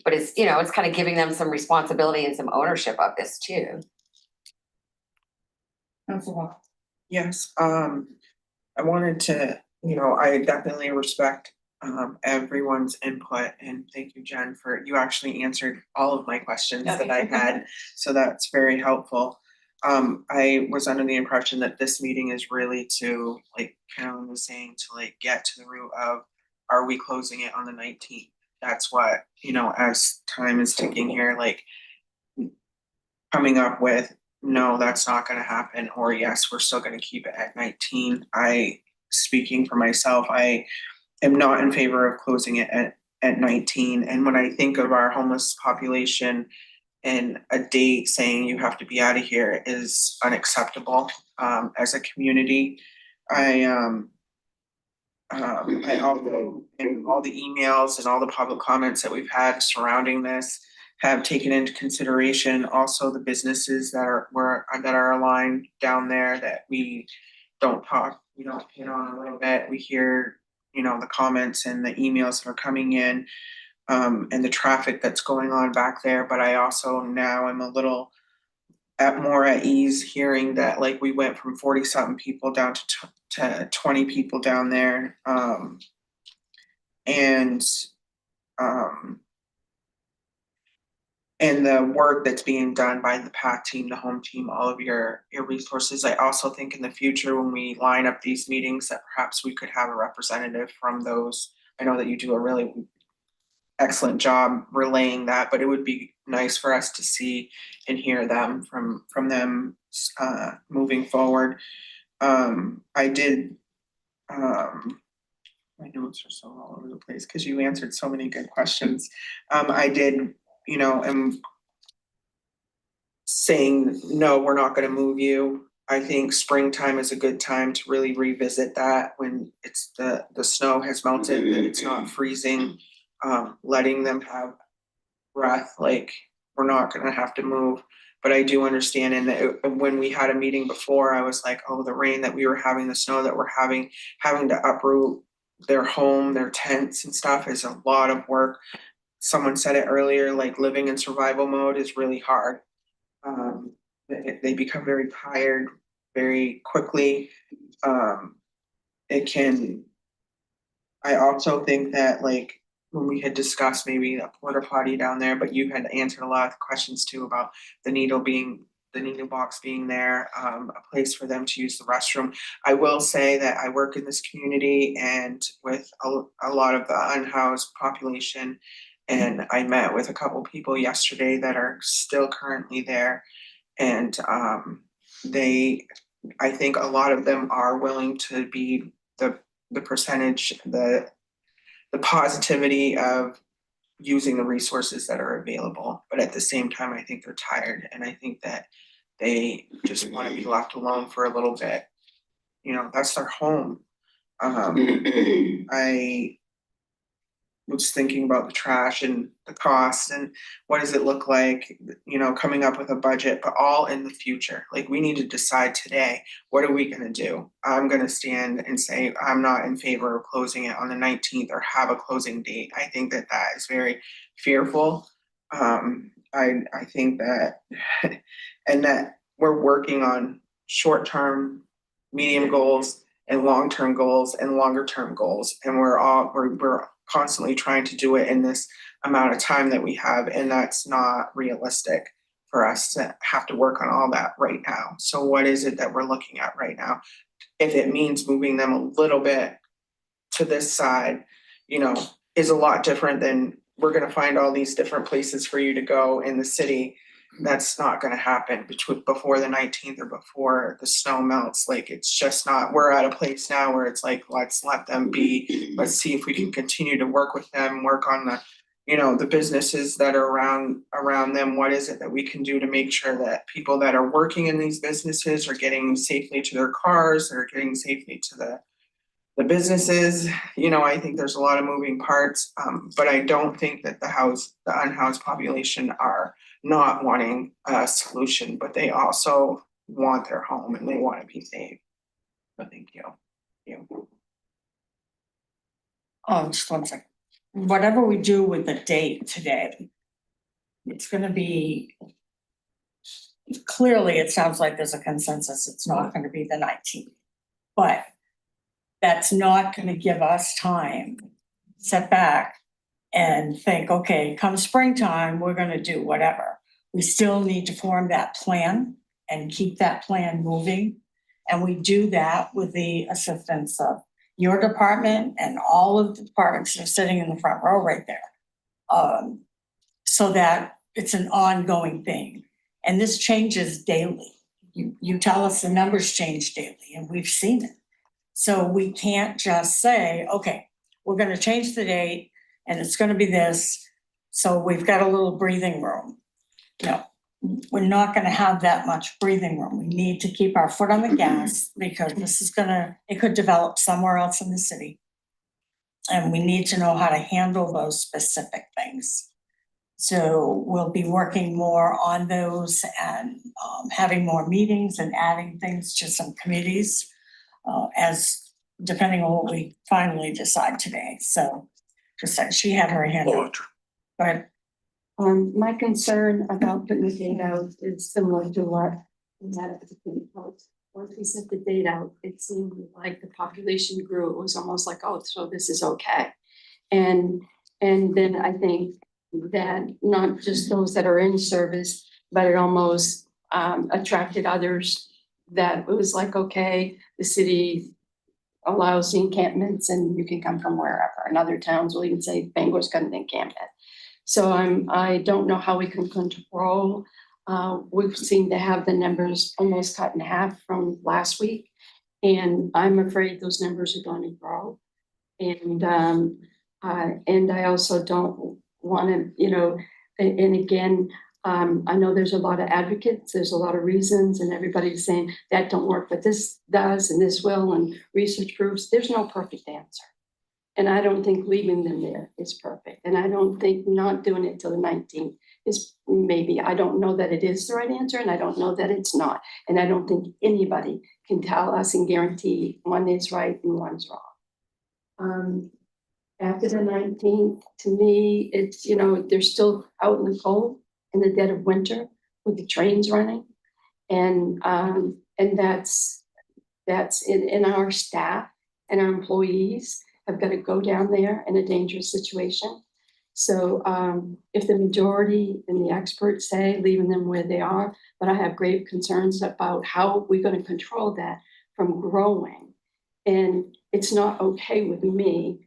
But it's, you know, it's kind of giving them some responsibility and some ownership of this too. Yes, I wanted to, you know, I definitely respect everyone's input, and thank you, Jen, for, you actually answered all of my questions that I had, so that's very helpful. I was under the impression that this meeting is really to, like Carolyn was saying, to like get to the root of, are we closing it on the 19th? That's what, you know, as time is ticking here, like coming up with, no, that's not gonna happen, or yes, we're still gonna keep it at 19. Speaking for myself, I am not in favor of closing it at 19. And when I think of our homeless population, and a date saying you have to be out of here is unacceptable as a community. I also, in all the emails and all the public comments that we've had surrounding this, have taken into consideration also the businesses that are aligned down there that we don't hit on a little bit. We hear, you know, the comments and the emails that are coming in, and the traffic that's going on back there. But I also now am a little more at ease hearing that like we went from 40-something people down to 20 people down there. And the work that's being done by the PAC team, the home team, all of your resources. I also think in the future when we line up these meetings that perhaps we could have a representative from those. I know that you do a really excellent job relaying that, but it would be nice for us to see and hear them from them moving forward. I did, my notes are so all over the place because you answered so many good questions. I did, you know, am saying, no, we're not gonna move you. I think springtime is a good time to really revisit that when it's the snow has melted and it's not freezing. Letting them have breath, like we're not gonna have to move. But I do understand, and when we had a meeting before, I was like, oh, the rain that we were having, the snow that we're having to uproot their home, their tents and stuff is a lot of work. Someone said it earlier, like living in survival mode is really hard. They become very tired very quickly. It can, I also think that like when we had discussed maybe a porta potty down there, but you had answered a lot of questions too about the needle box being there, a place for them to use the restroom. I will say that I work in this community and with a lot of the unhoused population. And I met with a couple people yesterday that are still currently there. And I think a lot of them are willing to be the percentage, the positivity of using the resources that are available. But at the same time, I think they're tired, and I think that they just want to be left alone for a little bit. You know, that's their home. I was thinking about the trash and the cost and what does it look like, you know, coming up with a budget, but all in the future. Like we need to decide today, what are we gonna do? I'm gonna stand and say, I'm not in favor of closing it on the 19th or have a closing date. I think that that is very fearful. I think that, and that we're working on short-term, medium goals and long-term goals and longer-term goals. And we're constantly trying to do it in this amount of time that we have, and that's not realistic for us to have to work on all that right now. So what is it that we're looking at right now? If it means moving them a little bit to this side, you know, is a lot different than we're gonna find all these different places for you to go in the city. That's not gonna happen before the 19th or before the snow melts. Like it's just not, we're at a place now where it's like, let's let them be. Let's see if we can continue to work with them, work on the, you know, the businesses that are around them. What is it that we can do to make sure that people that are working in these businesses are getting safely to their cars, they're getting safely to the businesses. You know, I think there's a lot of moving parts, but I don't think that the unhoused population are not wanting a solution, but they also want their home and they want to be safe. But thank you. Oh, just one second. Whatever we do with the date today, it's gonna be, clearly, it sounds like there's a consensus, it's not gonna be the 19th. But that's not gonna give us time, sit back and think, okay, come springtime, we're gonna do whatever. We still need to form that plan and keep that plan moving. And we do that with the assistance of your department and all of the departments that are sitting in the front row right there. So that it's an ongoing thing. And this changes daily. You tell us the numbers change daily, and we've seen it. So we can't just say, okay, we're gonna change the date and it's gonna be this. So we've got a little breathing room. No, we're not gonna have that much breathing room. We need to keep our foot on the gas because this is it could develop somewhere else in the city. And we need to know how to handle those specific things. So we'll be working more on those and having more meetings and adding things to some committees as depending on what we finally decide today. So just like she had her hand up. But My concern about putting the date out is similar to what we had at the city post. Once we set the date out, it seemed like the population grew. It was almost like, oh, so this is okay. And then I think that not just those that are in service, but it almost attracted others that it was like, okay, the city allows the encampments and you can come from wherever. And other towns will even say Bangor's got an encampment. So I don't know how we can control. We've seemed to have the numbers almost cut in half from last week. And I'm afraid those numbers are going to grow. And I also don't want to, you know, and again, I know there's a lot of advocates, there's a lot of reasons, and everybody's saying that don't work, but this does and this will, and research proves there's no perfect answer. And I don't think leaving them there is perfect. And I don't think not doing it till the 19th is maybe, I don't know that it is the right answer and I don't know that it's not. And I don't think anybody can tell us and guarantee one is right and one's wrong. After the 19th, to me, it's, you know, they're still out in the cold in the dead of winter with the trains running. And that's in our staff and our employees have got to go down there in a dangerous situation. So if the majority and the experts say leaving them where they are, but I have grave concerns about how we're going to control that from growing. And it's not okay with me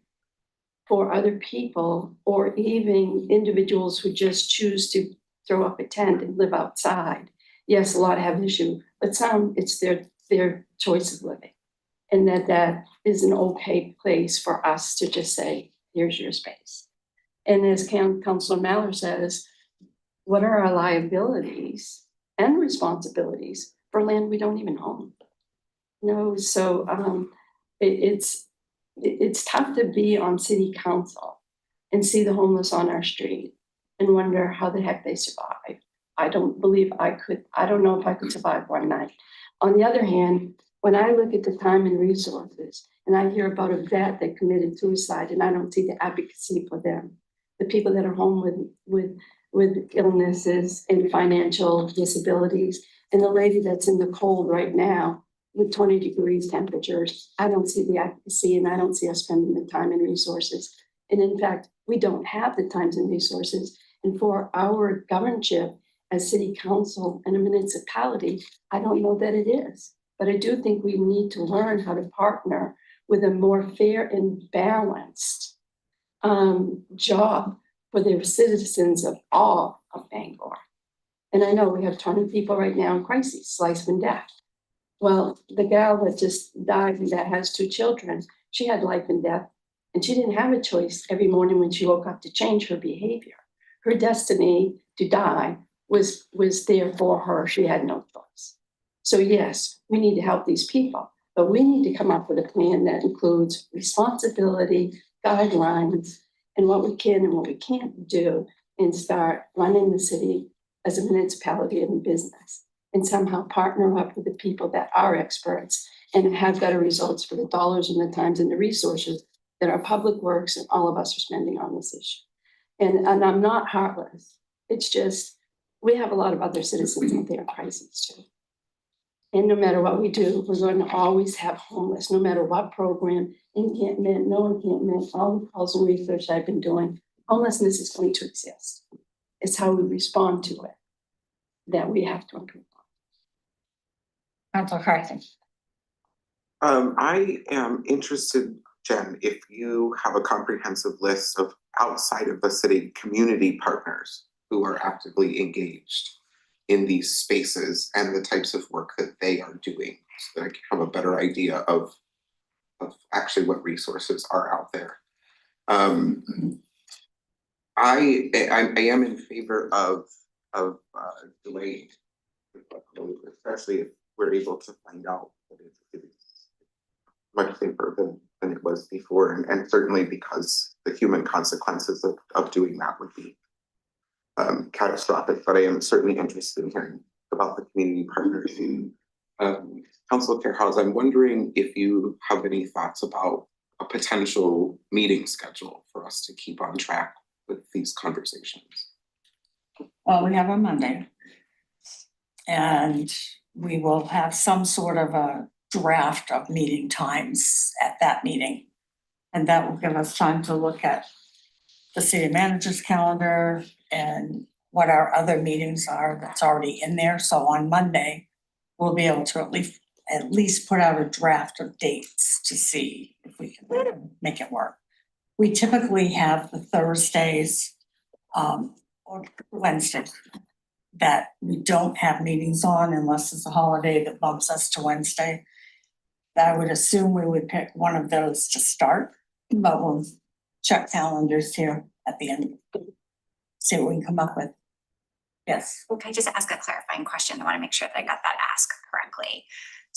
for other people or even individuals who just choose to throw up a tent and live outside. Yes, a lot have an issue, but some, it's their choice of living. And that is an okay place for us to just say, here's your space. And as Councilor Mallard says, what are our liabilities and responsibilities for land we don't even own? No, so it's tough to be on city council and see the homeless on our street and wonder how the heck they survive. I don't believe I could, I don't know if I could survive one night. On the other hand, when I look at the time and resources and I hear about a vet that committed suicide and I don't see the advocacy for them, the people that are home with illnesses and financial disabilities, and the lady that's in the cold right now with 20 degrees temperatures, I don't see the advocacy and I don't see us spending the time and resources. And in fact, we don't have the times and resources. And for our governship as city council and a municipality, I don't know that it is. But I do think we need to learn how to partner with a more fair and balanced job for the citizens of all of Bangor. And I know we have 20 people right now in crisis, life and death. Well, the gal that just died and that has 2 children, she had life and death, and she didn't have a choice every morning when she woke up to change her behavior. Her destiny to die was there for her. She had no choice. So yes, we need to help these people, but we need to come up with a plan that includes responsibility, guidelines, and what we can and what we can't do, and start running the city as a municipality and business, and somehow partner up with the people that are experts and have better results for the dollars and the times and the resources that our public works and all of us are spending on this issue. And I'm not heartless. It's just, we have a lot of other citizens out there in crisis too. And no matter what we do, we're going to always have homeless, no matter what program, encampment, no encampment, all the calls and research I've been doing, homelessness is going to exist. It's how we respond to it that we have to improve on. Councilor Carthy. I am interested, Jen, if you have a comprehensive list of outside of the city community partners who are actively engaged in these spaces and the types of work that they are doing, so that I can have a better idea of actually what resources are out there. I am in favor of delaying, especially if we're able to find out that it's much safer than it was before, and certainly because the human consequences of doing that would be catastrophic. But I am certainly interested in hearing about the community partners. Councilor Fairhouse, I'm wondering if you have any thoughts about a potential meeting schedule for us to keep on track with these conversations. Well, we have on Monday. And we will have some sort of a draft of meeting times at that meeting. And that will give us time to look at the city manager's calendar and what our other meetings are that's already in there. So on Monday, we'll be able to at least put out a draft of dates to see if we can make it work. We typically have the Thursdays or Wednesdays that we don't have meetings on unless it's a holiday that bumps us to Wednesday. I would assume we would pick one of those to start, but we'll check calendars here at the end. See what we can come up with. Yes. Can I just ask a clarifying question? I want to make sure that I got that asked correctly.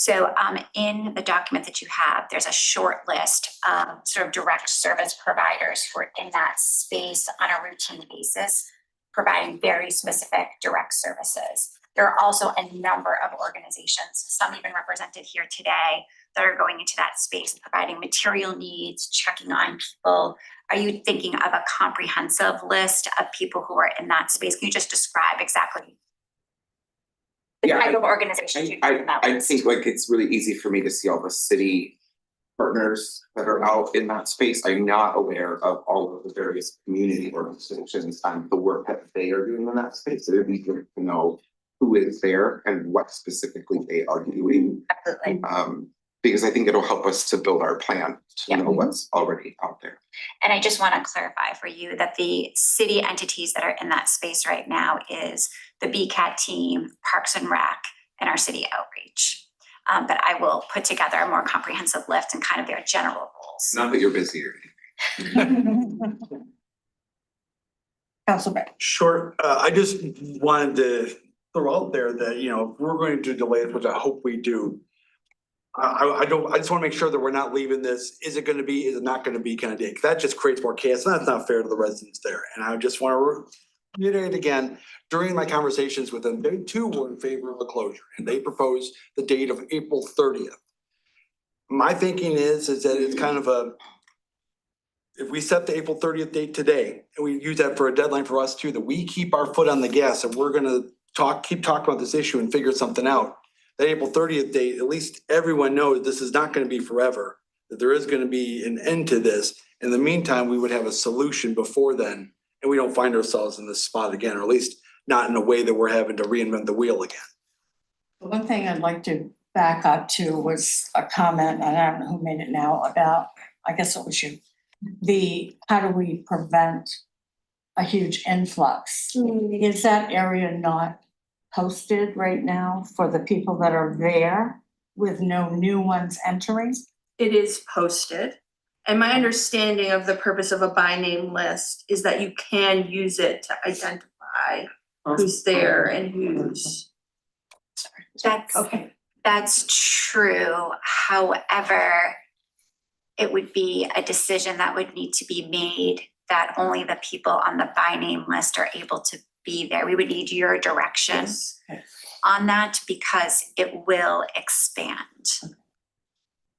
So in the document that you have, there's a short list of sort of direct service providers who are in that space on a routine basis, providing very specific direct services. There are also a number of organizations, some even represented here today, that are going into that space, providing material needs, checking on people. Are you thinking of a comprehensive list of people who are in that space? Can you just describe exactly the Yeah, type of organizations you're talking about? I think like it's really easy for me to see all the city partners that are out in that space. I'm not aware of all of the various community organizations and the work that they are doing in that space. So it'd be good to know who is there and what specifically they are doing. Absolutely. Because I think it'll help us to build our plan to know what's already out there. And I just want to clarify for you that the city entities that are in that space right now is the BCAT team, Parks and Rec, and our city outreach. But I will put together a more comprehensive list and kind of their general roles. Not that you're busy or anything. Council Beck. Sure, I just wanted to throw out there that, you know, if we're going to delay it, which I hope we do. I just wanna make sure that we're not leaving this, is it gonna be, is it not gonna be kind of day, 'cause that just creates more chaos, and that's not fair to the residents there, and I just wanna reiterate again, during my conversations with them, they too were in favor of the closure, and they proposed the date of April 30th. My thinking is that it's kind of a, if we set the April 30th date today, and we use that for a deadline for us too, that we keep our foot on the gas, and we're gonna keep talking about this issue and figure something out. That April 30th date, at least everyone knows this is not gonna be forever, that there is gonna be an end to this. In the meantime, we would have a solution before then, and we don't find ourselves in this spot again, or at least not in a way that we're having to reinvent the wheel again. The one thing I'd like to back up to was a comment, and I don't know who made it now, about, I guess it was you. How do we prevent a huge influx? Is that area not posted right now for the people that are there with no new ones entering? It is posted. And my understanding of the purpose of a by name list is that you can use it to identify who's there and who's. That's true. However, it would be a decision that would need to be made that only the people on the by name list are able to be there. We would need your direction on that because it will expand.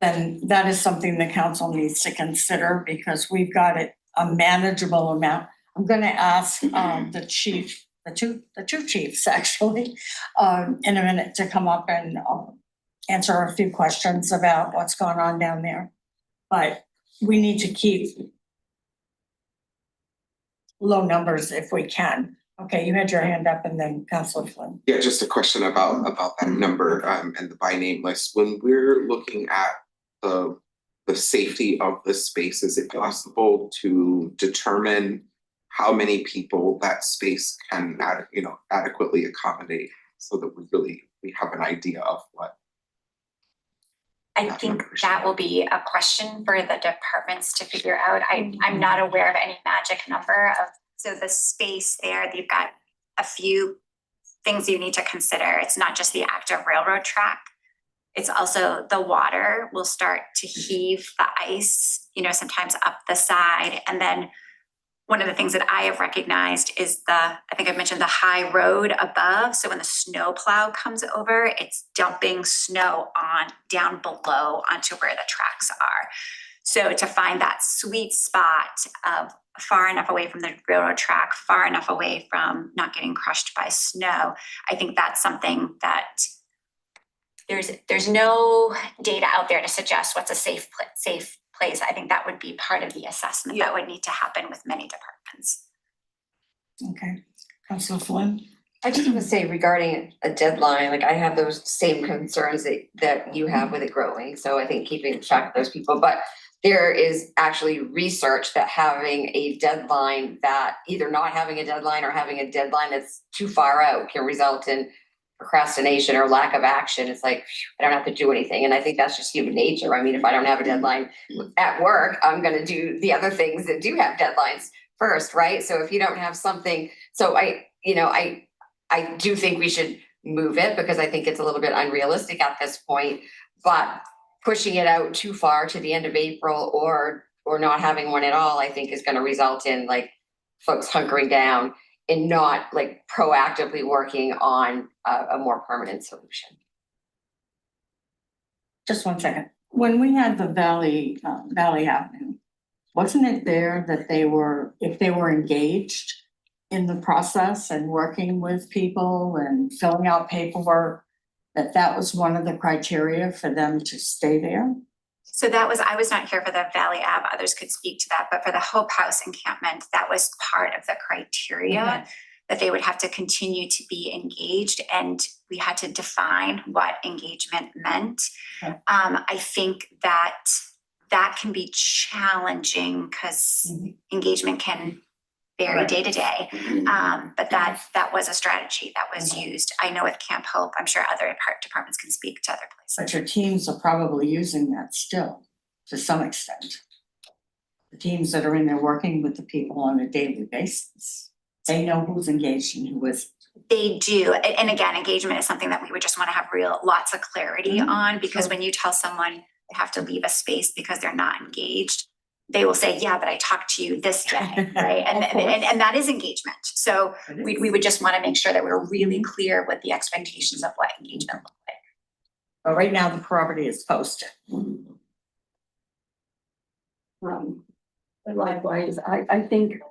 Then that is something the council needs to consider because we've got it a manageable amount. I'm gonna ask the chief, the two chiefs actually, in a minute to come up and answer a few questions about what's going on down there. But we need to keep low numbers if we can. Okay, you had your hand up and then Councilor Flynn. Yeah, just a question about that number and the by name list. When we're looking at the safety of the space, is it possible to determine how many people that space can adequately accommodate so that we have an idea of what? I think that will be a question for the departments to figure out. I'm not aware of any magic number of, so the space there, you've got a few things you need to consider. It's not just the active railroad track. It's also the water will start to heave the ice, sometimes up the side. And then one of the things that I have recognized is I think I've mentioned the high road above. So when the snow plow comes over, it's dumping snow down below onto where the tracks are. So to find that sweet spot of far enough away from the railroad track, far enough away from not getting crushed by snow, I think that's something that there's no data out there to suggest what's a safe place. I think that would be part of the assessment that would need to happen with many departments. Okay, Councilor Flynn. I just want to say regarding a deadline, like I have those same concerns that you have with it growing. So I think keeping track of those people, but there is actually research that having a deadline that either not having a deadline or having a deadline that's too far out can result in procrastination or lack of action. It's like, I don't have to do anything. And I think that's just human nature. I mean, if I don't have a deadline at work, I'm going to do the other things that do have deadlines first, right? So if you don't have something, so I do think we should move it because I think it's a little bit unrealistic at this point. But pushing it out too far to the end of April or not having one at all, I think is gonna result in like folks hunkering down and not like proactively working on a more permanent solution. Just one second. When we had the Valley Avenue, wasn't it there that if they were engaged in the process and working with people and filling out paperwork, that was one of the criteria for them to stay there? So I was not here for the Valley Ave, others could speak to that, but for the Hope House encampment, that was part of the criteria. Okay. That they would have to continue to be engaged, and we had to define what engagement meant. Okay. I think that can be challenging because engagement can vary Right. day to day. But that was a strategy that was used. I know with Camp Hope, I'm sure other departments can speak to other places. But your teams are probably using that still to some extent. The teams that are in there working with the people on a daily basis, they know who's engaged and who isn't. They do. And again, engagement is something that we would just want to have lots of clarity on, because Sure. when you tell someone they have to leave a space because they're not engaged, they will say, yeah, but I talked to you this day, right? Of course. And that is engagement. So we would just want to make sure that we're really clear with the expectations of what engagement looks like. But right now, the property is posted. Likewise, I think,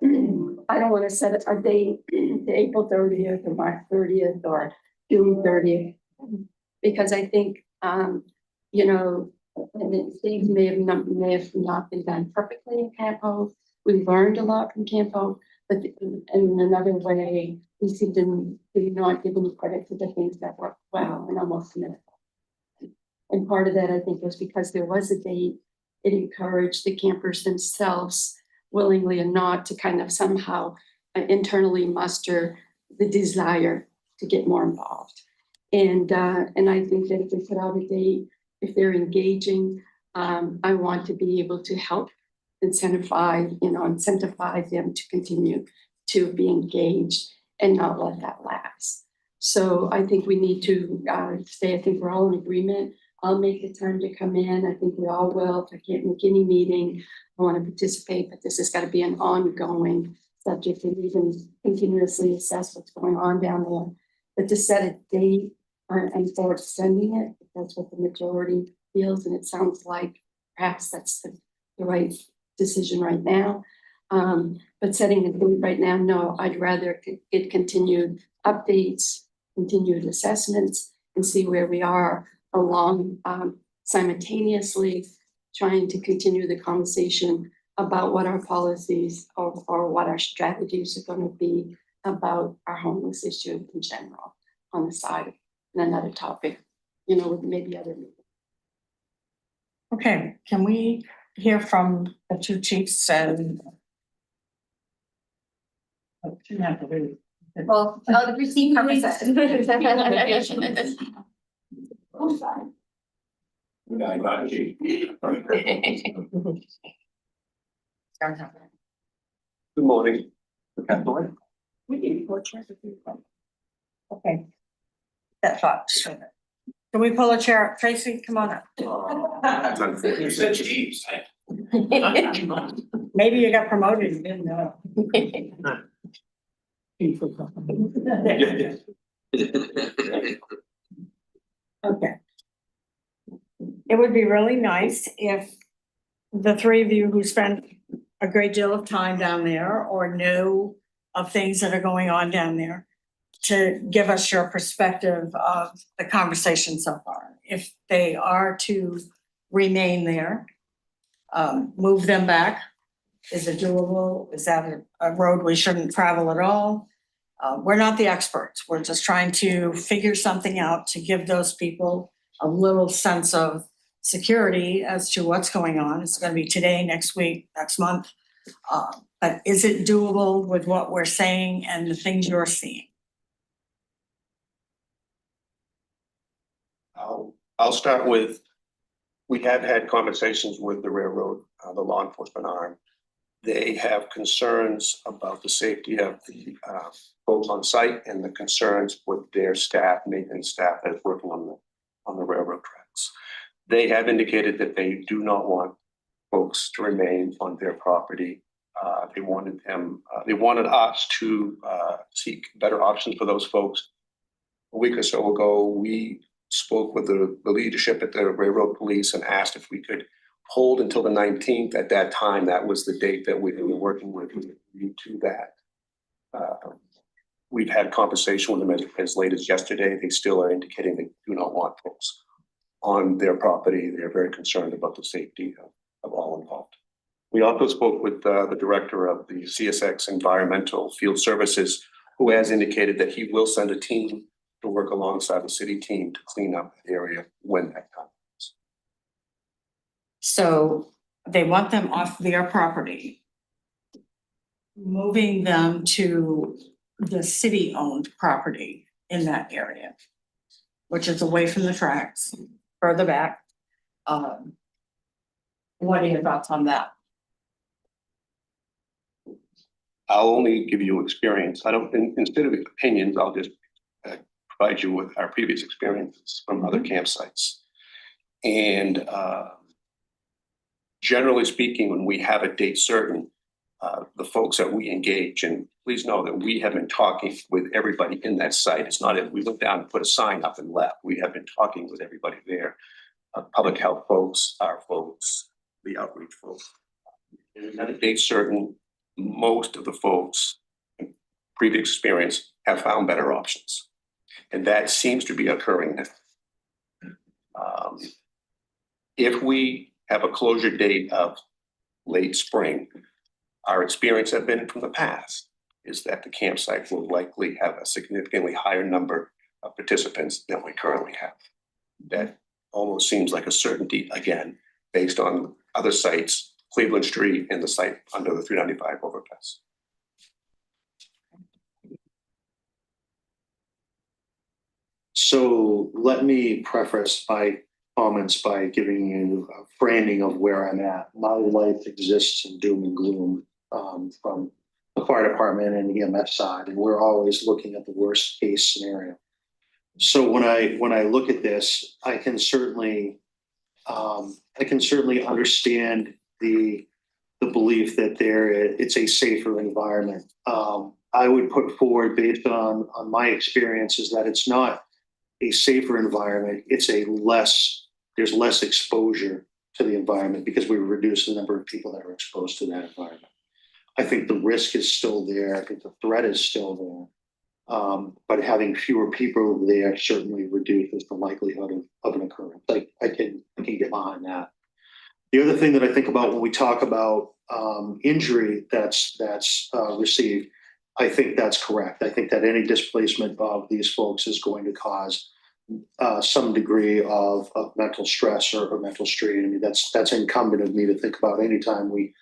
I don't wanna set a date, to April 30th or March 30th or June 30th. Because I think, you know, and things may have not been done perfectly in Camp Hope. We learned a lot from Camp Hope, but in another way, we seem to be not giving credit to the things that worked well and almost missed. And part of that, I think, was because there was a date. It encouraged the campers themselves willingly and not to kind of somehow internally muster the desire to get more involved. And I think that if we put out a date, if they're engaging, I want to be able to help incentivize them to continue to be engaged and not let that lapse. So I think we need to stay, I think we're all in agreement. I'll make the time to come in. I think we all will. If I can't make any meeting, I want to participate, but this has got to be an ongoing subject and even continuously assess what's going on down there. But to set a date and for extending it, if that's what the majority feels, and it sounds like perhaps that's the right decision right now. But setting a date right now, no, I'd rather get continued updates, continued assessments, and see where we are along simultaneously trying to continue the conversation about what our policies or what our strategies are going to be about our homeless issue in general on the side and another topic, you know, with maybe other meetings. Okay, can we hear from the two chiefs and? Well, the receipt purposes. Good morning. We need more chairs if you want. Okay. That's all. Can we pull a chair? Tracy, come on up. You said chiefs. Maybe you got promoted, you didn't know. Okay. It would be really nice if the three of you who spent a great deal of time down there or knew of things that are going on down there to give us your perspective of the conversation so far. If they are to remain there, move them back, is it doable? Is that a road we shouldn't travel at all? We're not the experts. We're just trying to figure something out to give those people a little sense of security as to what's going on. It's going to be today, next week, next month. But is it doable with what we're saying and the things you're seeing? I'll start with, we have had conversations with the railroad, the law enforcement arm. They have concerns about the safety of the folks on site and the concerns with their staff, maintenance staff that is working on the railroad tracks. They have indicated that they do not want folks to remain on their property. They wanted us to seek better options for those folks. A week or so ago, we spoke with the leadership at the railroad police and asked if we could hold until the 19th. At that time, that was the date that we were working with. We agreed to that. We've had conversation with them as late as yesterday. They still are indicating they do not want folks on their property. They're very concerned about the safety of all involved. We also spoke with the director of the CSX Environmental Field Services, who has indicated that he will send a team to work alongside the city team to clean up the area when that comes. So they want them off their property, moving them to the city-owned property in that area, which is away from the tracks, further back. What are your thoughts on that? I'll only give you experience. Instead of opinions, I'll just provide you with our previous experiences from other campsites. And generally speaking, when we have a date certain, the folks that we engage, and please know that we have been talking with everybody in that site. It's not if we went down and put a sign up and left. We have been talking with everybody there. Public health folks, our folks, the outreach folks. And at a date certain, most of the folks in previous experience have found better options. And that seems to be occurring now. If we have a closure date of late spring, our experience have been from the past is that the campsite will likely have a significantly higher number of participants than we currently have. That almost seems like a certainty, again, based on other sites, Cleveland Street and the site under the 395 overpass. So let me preface my comments by giving you a framing of where I'm at. My life exists in doom and gloom from the fire department and the EMS side, and we're always looking at the worst case scenario. So when I look at this, I can certainly understand the belief that it's a safer environment. I would put forward, based on my experiences, that it's not a safer environment. There's less exposure to the environment because we reduce the number of people that are exposed to that environment. I think the risk is still there. I think the threat is still there. But having fewer people there certainly reduces the likelihood of an occurrence. I can get behind that. The other thing that I think about when we talk about injury that's received, I think that's correct. I think that any displacement of these folks is going to cause some degree of mental stress or mental strain. I mean, that's incumbent of me to think about anytime we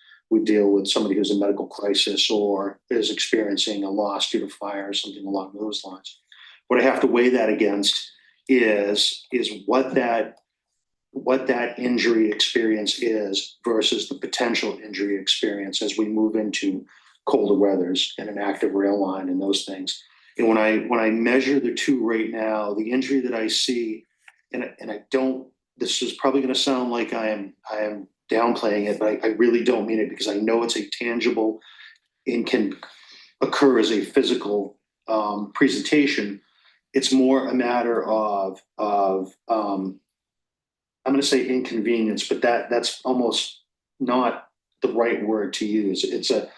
deal with somebody who's in medical crisis or is experiencing a loss due to fire or something along those lines. What I have to weigh that against is what that injury experience is versus the potential injury experience as we move into colder weathers and an active rail line and those things. And when I measure the two right now, the injury that I see, and I don't, this is probably going to sound like I am downplaying it, but I really don't mean it, because I know it's a tangible and can occur as a physical presentation. It's more a matter of I'm going to say inconvenience, but that's almost not the right word to use. It's a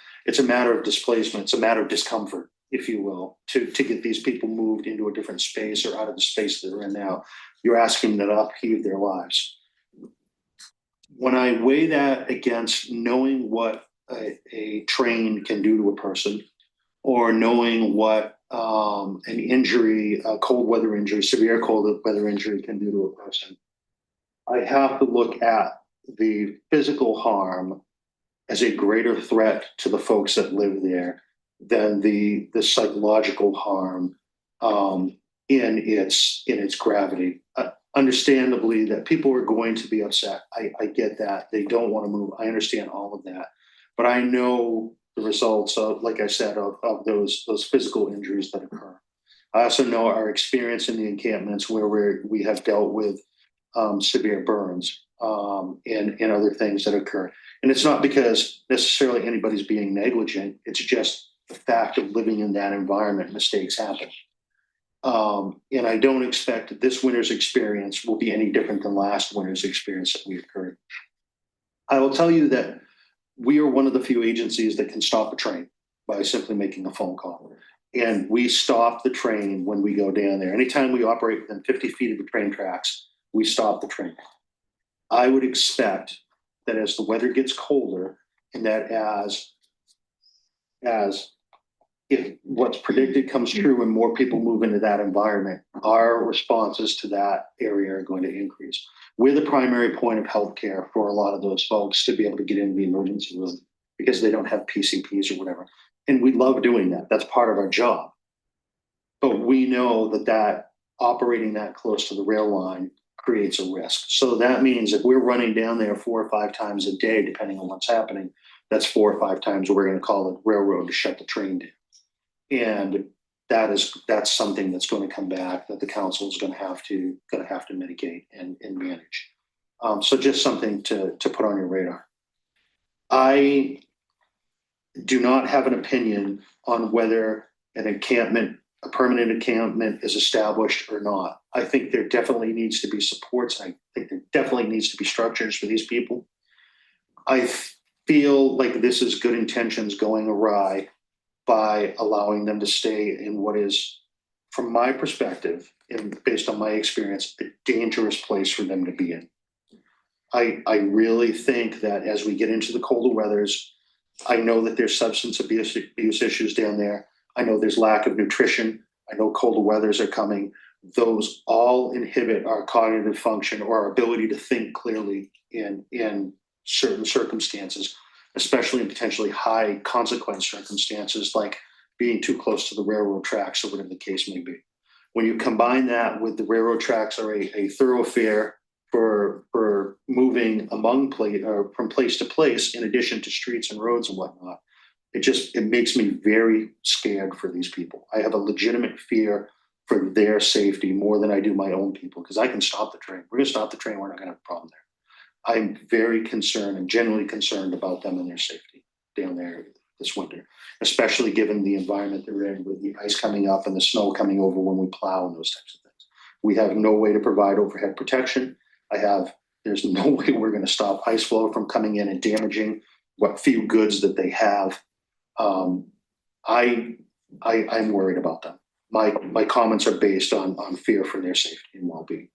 matter of displacement. It's a matter of discomfort, if you will, to get these people moved into a different space or out of the space that they're in now. You're asking them to upheave their lives. When I weigh that against knowing what a train can do to a person, or knowing what an injury, a cold weather injury, severe cold weather injury can do to a person, I have to look at the physical harm as a greater threat to the folks that live there than the psychological harm in its gravity. Understandably, that people are going to be upset. I get that. They don't want to move. I understand all of that. But I know the results of, like I said, of those physical injuries that occur. I also know our experience in the encampments where we have dealt with severe burns and other things that occur. And it's not because necessarily anybody's being negligent. It's just the fact of living in that environment. Mistakes happen. And I don't expect that this winter's experience will be any different than last winter's experience that we occurred. I will tell you that we are one of the few agencies that can stop a train by simply making a phone call. And we stop the train when we go down there. Anytime we operate within 50 feet of the train tracks, we stop the train. I would expect that as the weather gets colder and that as if what's predicted comes true and more people move into that environment, our responses to that area are going to increase. We're the primary point of healthcare for a lot of those folks to be able to get into the emergency room because they don't have PCPs or whatever. And we love doing that. That's part of our job. But we know that operating that close to the rail line creates a risk. So that means if we're running down there 4 or 5 times a day, depending on what's happening, that's 4 or 5 times we're going to call the railroad to shut the train down. And that's something that's going to come back that the council is going to have to mitigate and manage. So just something to put on your radar. I do not have an opinion on whether a permanent encampment is established or not. I think there definitely needs to be supports. I think there definitely needs to be structures for these people. I feel like this is good intentions going awry by allowing them to stay in what is, from my perspective and based on my experience, a dangerous place for them to be in. I really think that as we get into the colder weathers, I know that there's substance abuse issues down there. I know there's lack of nutrition. I know colder weathers are coming. Those all inhibit our cognitive function or our ability to think clearly in certain circumstances, especially in potentially high consequence circumstances like being too close to the railroad tracks or whatever the case may be. When you combine that with the railroad tracks are a thoroughfare for moving from place to place, in addition to streets and roads and whatnot, it makes me very scared for these people. I have a legitimate fear for their safety more than I do my own people, because I can stop the train. We're going to stop the train. We're not going to have a problem there. I'm very concerned and genuinely concerned about them and their safety down there this winter, especially given the environment they're in with the ice coming up and the snow coming over when we plow and those types of things. We have no way to provide overhead protection. There's no way we're going to stop ice flow from coming in and damaging what few goods that they have. I'm worried about them. My comments are based on fear for their safety and well-being.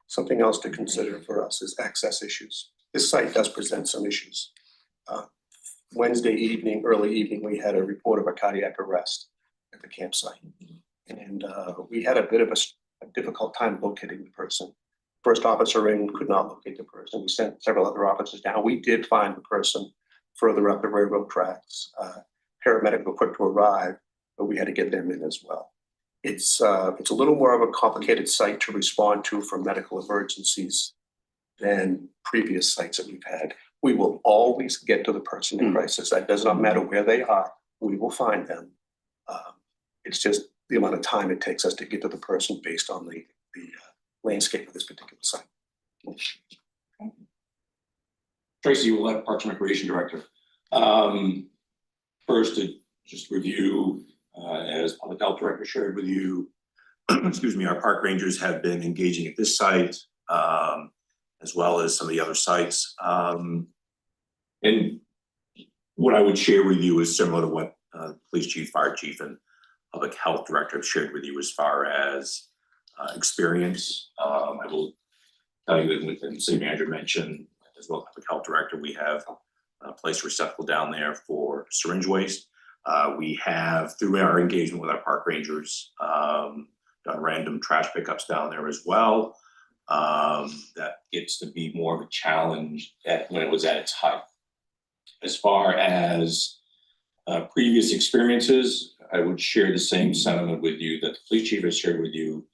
Something else to consider for us is access issues. This site does present some issues. Wednesday evening, early evening, we had a report of a cardiac arrest at the campsite. And we had a bit of a difficult time locating the person. First officer in could not locate the person. We sent several other officers down. We did find the person further up the railroad tracks. Paramedic were quick to arrive, but we had to get them in as well. It's a little more of a complicated site to respond to for medical emergencies than previous sites that we've had. We will always get to the person in crisis. That does not matter where they are. We will find them. It's just the amount of time it takes us to get to the person based on the landscape of this particular site. Tracy Willett, Parks and Recreation Director. First, to just review, as Public Health Director shared with you, excuse me, our park rangers have been engaging at this site, as well as some of the other sites. And what I would share with you is similar to what Police Chief, Fire Chief, and Public Health Director have shared with you as far as experience. I will tell you that within the City Manager mentioned, as well as Public Health Director, we have placed a receptacle down there for syringe waste. We have, through our engagement with our park rangers, done random trash pickups down there as well. That gets to be more of a challenge when it was at its height. As far as previous experiences, I would share the same sentiment with you that the Police Chief has shared with you.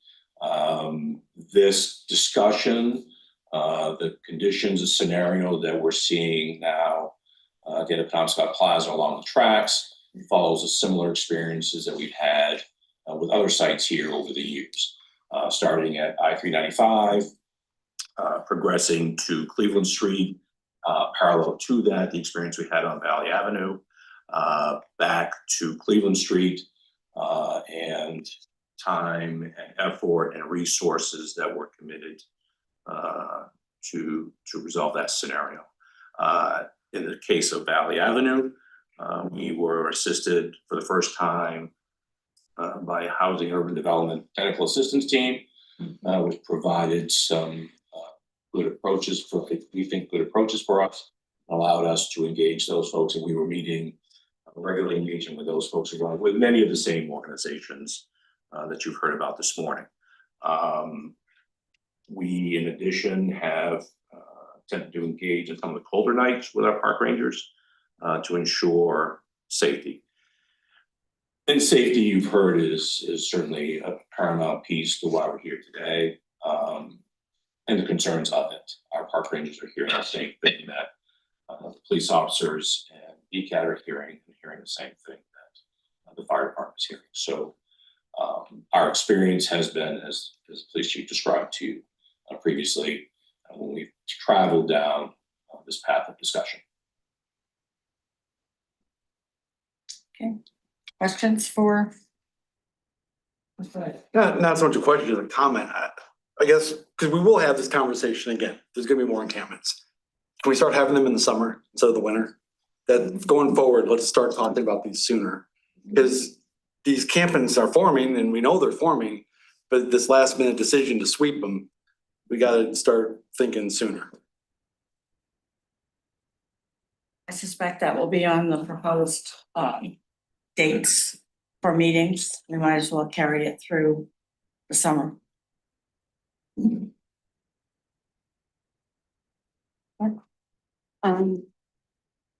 This discussion, the conditions, the scenario that we're seeing now Again, at Penobscot Plaza along the tracks follows the similar experiences that we've had with other sites here over the years. Starting at I-395, progressing to Cleveland Street, parallel to that, the experience we had on Valley Avenue, back to Cleveland Street, and time and effort and resources that were committed to resolve that scenario. In the case of Valley Avenue, we were assisted for the first time by a Housing Urban Development Technical Assistance Team, which provided some good approaches for, we think, good approaches for us, allowed us to engage those folks, and we were meeting, regularly engaging with those folks, with many of the same organizations that you've heard about this morning. We, in addition, have tended to engage in some of the colder nights with our park rangers to ensure safety. And safety, you've heard, is certainly a paramount piece to why we're here today, and the concerns of it. Our park rangers are hearing the same thing that the police officers and DCAT are hearing the same thing that the fire department is hearing. So our experience has been, as the police chief described to you previously, when we've traveled down this path of discussion. Okay, questions for? Not so much a question, just a comment. I guess, because we will have this conversation again. There's gonna be more encampments. Can we start having them in the summer instead of the winter? That going forward, let's start talking about these sooner. Because these campings are forming and we know they're forming, but this last minute decision to sweep them, we gotta start thinking sooner. I suspect that will be on the proposed dates for meetings. We might as well carry it through the summer.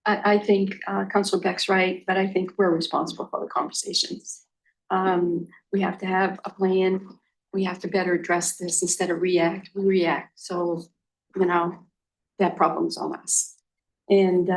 I think Councilor Beck's right, but I think we're responsible for the conversations. We have to have a plan. We have to better address this instead of we react. So, that problem's on us. And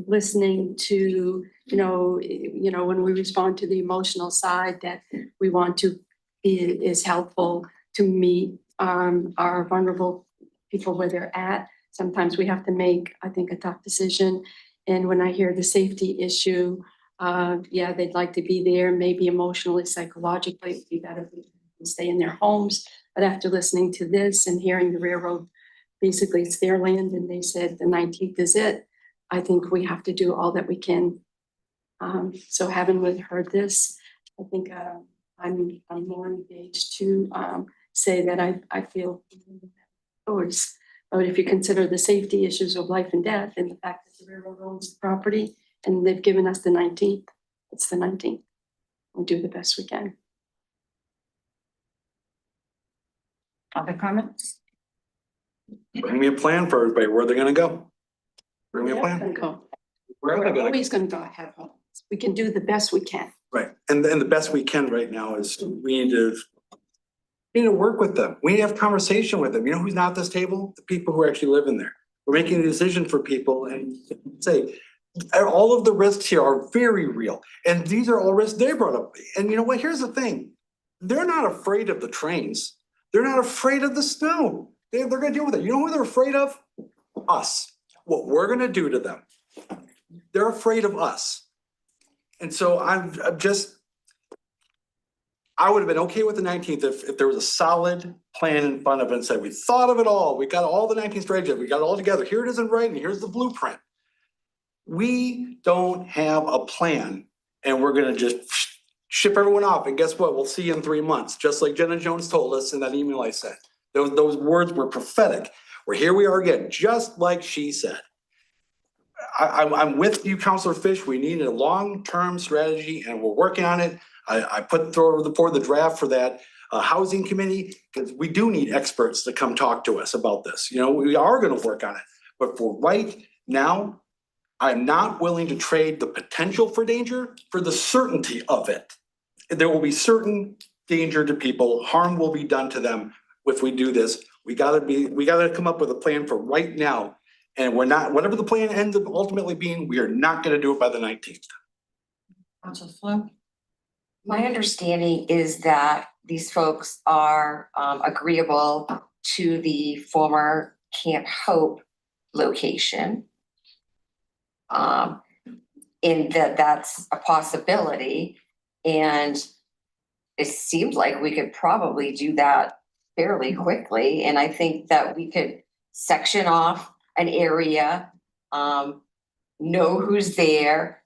listening to, when we respond to the emotional side that we want to is helpful to meet our vulnerable people where they're at. Sometimes we have to make, I think, a tough decision. And when I hear the safety issue, they'd like to be there, maybe emotionally, psychologically, it'd be better if we can stay in their homes. But after listening to this and hearing the railroad, basically it's their land and they said the 19th is it. I think we have to do all that we can. So having heard this, I think I'm more engaged to say that I feel yours. But if you consider the safety issues of life and death and the fact that the railroad owns the property and they've given us the 19th, it's the 19th. We'll do the best we can. Other comments? Bring me a plan for everybody, where they're gonna go. Bring me a plan. Where are they We're gonna go? always gonna go ahead. We can do the best we can. Right, and the best we can right now is we need to work with them. We need to have conversation with them. You know who's not at this table? The people who actually live in there. We're making a decision for people and say, all of the risks here are very real. And these are all risks they brought up. And you know what? Here's the thing. They're not afraid of the trains. They're not afraid of the snow. They're gonna deal with it. You know who they're afraid of? Us. What we're gonna do to them. They're afraid of us. And so I would have been okay with the 19th if there was a solid plan in front of it and said, we thought of it all. We got all the 19 strategies. We got it all together. Here it is in writing. Here's the blueprint. We don't have a plan and we're gonna just ship everyone off. And guess what? We'll see you in 3 months, just like Jenna Jones told us in that email I sent. Those words were prophetic. Well, here we are again, just like she said. I'm with you, Councilor Fish. We need a long-term strategy and we're working on it. I put forward the draft for that housing committee because we do need experts to come talk to us about this. We are going to work on it. But for right now, I'm not willing to trade the potential for danger for the certainty of it. There will be certain danger to people. Harm will be done to them if we do this. We gotta come up with a plan for right now And we're not, whatever the plan ends up ultimately being, we are not gonna do it by the 19th. Council Flow? My understanding is that these folks are agreeable to the former Camp Hope location. In that that's a possibility, and it seems like we could probably do that fairly quickly, and I think that we could section off an area, know who's there,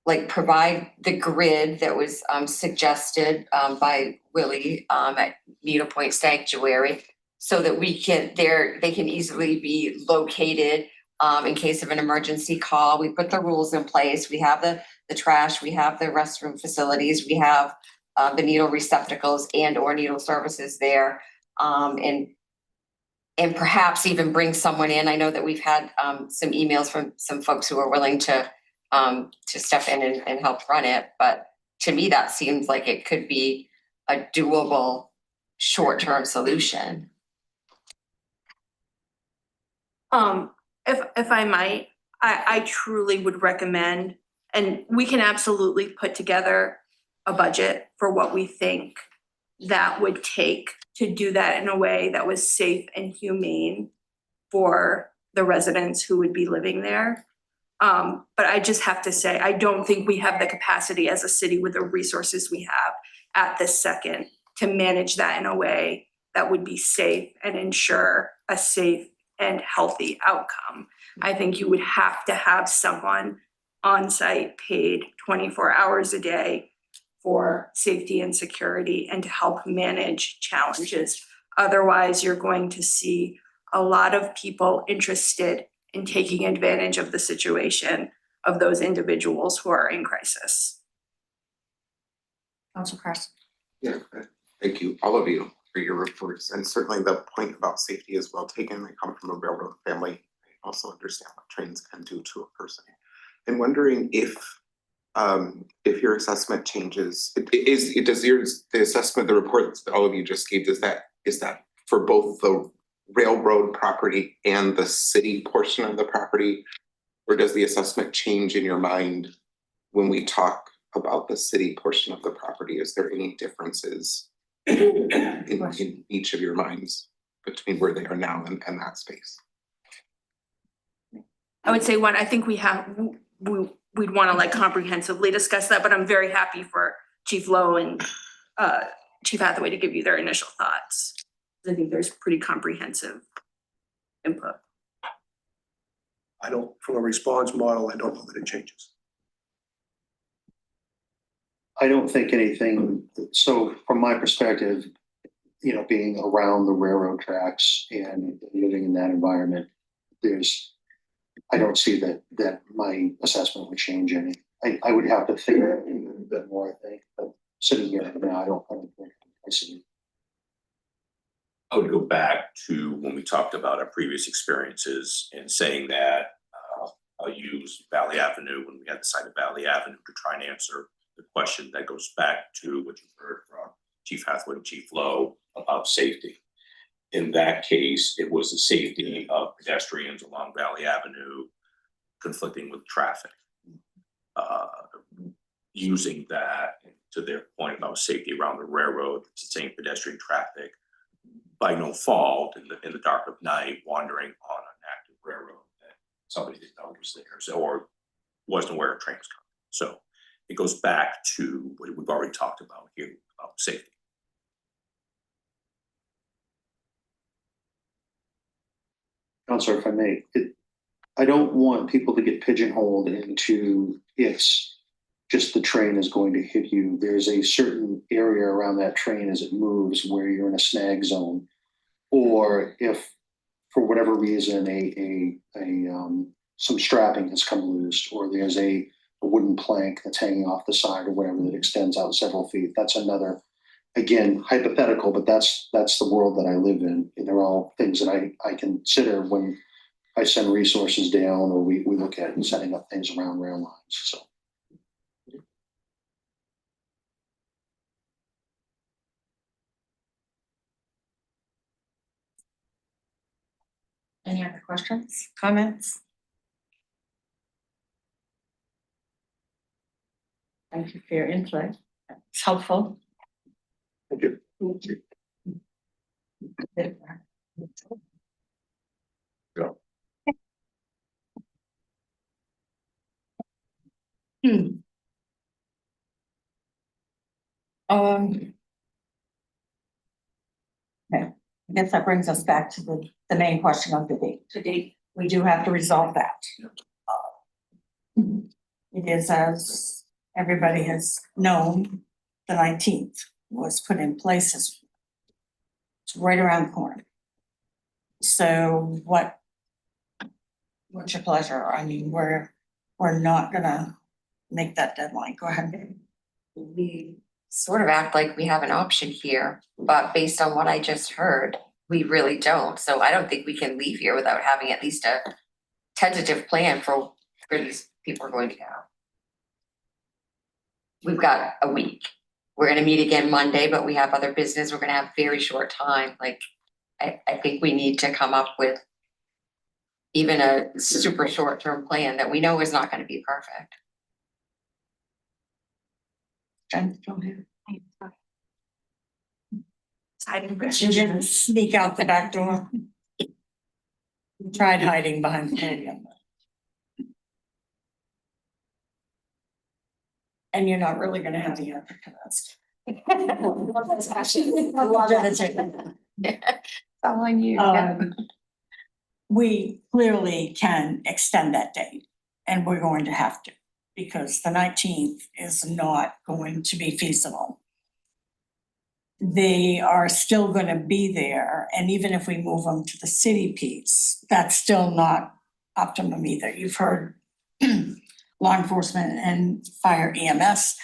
like provide the grid that was suggested by Willie at Needle Point Sanctuary, so that we can, they can easily be located in case of an emergency call. We put the rules in place. We have the trash, we have the restroom facilities, we have the needle receptacles and or needle services there. And perhaps even bring someone in. I know that we've had some emails from some folks who are willing to step in and help run it. But to me, that seems like it could be a doable short-term solution. If I might, I truly would recommend, and we can absolutely put together a budget for what we think that would take to do that in a way that was safe and humane for the residents who would be living there. But I just have to say, I don't think we have the capacity as a city with the resources we have at this second to manage that in a way that would be safe and ensure a safe and healthy outcome. I think you would have to have someone on site paid 24 hours a day for safety and security and to help manage challenges. Otherwise, you're going to see a lot of people interested in taking advantage of the situation of those individuals who are in crisis. Council Carson? Yeah, thank you, all of you, for your reports, and certainly the point about safety is well taken. I come from a railroad family. I also understand what trains can do to a person. I'm wondering if your assessment changes, the assessment, the report that all of you just gave, is that for both the railroad property and the city portion of the property? Or does the assessment change in your mind when we talk about the city portion of the property? Is there any differences in each of your minds between where they are now and that space? I would say one, I think we'd want to like comprehensively discuss that, but I'm very happy for Chief Lowe and Chief Hathaway to give you their initial thoughts. I think there's pretty comprehensive input. From a response model, I don't know that it changes. I don't think anything, so from my perspective, you know, being around the railroad tracks and living in that environment, I don't see that my assessment would change any. I would have to think a bit more, I think, but sitting here now, I don't think I see. I would go back to when we talked about our previous experiences and saying that I'll use Valley Avenue when we had the site of Valley Avenue to try and answer the question that goes back to what you heard from Chief Hathaway and Chief Lowe about safety. In that case, it was the safety of pedestrians along Valley Avenue conflicting with traffic. Using that to their point about safety around the railroad, it's the same pedestrian traffic by no fault in the dark of night wandering on an active railroad that somebody didn't know was there, or wasn't aware of trains coming. So it goes back to what we've already talked about here about safety. Counselor, if I may, I don't want people to get pigeonholed into it's just the train is going to hit you. There's a certain area around that train as it moves where you're in a snag zone. Or if for whatever reason some strapping has come loose, or there's a wooden plank that's hanging off the side or whatever that extends out several feet. That's another, again, hypothetical, but that's the world that I live in. And they're all things that I consider when I send resources down or we look at and setting up things around rail lines. So. Any other questions, comments? Thank you for your input. It's helpful. Thank you. Hmm. Okay, I guess that brings us back to the main question of the date. To date, we do have to resolve that. It is, as everybody has known, the 19th was put in place as it's right around the corner. So what's your pleasure? I mean, we're not gonna make that deadline. Go ahead. We sort of act like we have an option here, but based on what I just heard, we really don't. So I don't think we can leave here without having at least a tentative plan for where these people are going to go. We've got a week. We're gonna meet again Monday, but we have other business. We're gonna have very short time. Like, I think we need to come up with even a super short-term plan that we know is not gonna be perfect. Jen, go ahead. Hiding You didn't sneak out the back door. You tried hiding behind the podium. And you're not really gonna have the answer to this. All on you. We clearly can extend that date, and we're going to have to, because the 19th is not going to be feasible. They are still gonna be there, and even if we move them to the city piece, that's still not optimum either. You've heard law enforcement and fire EMS,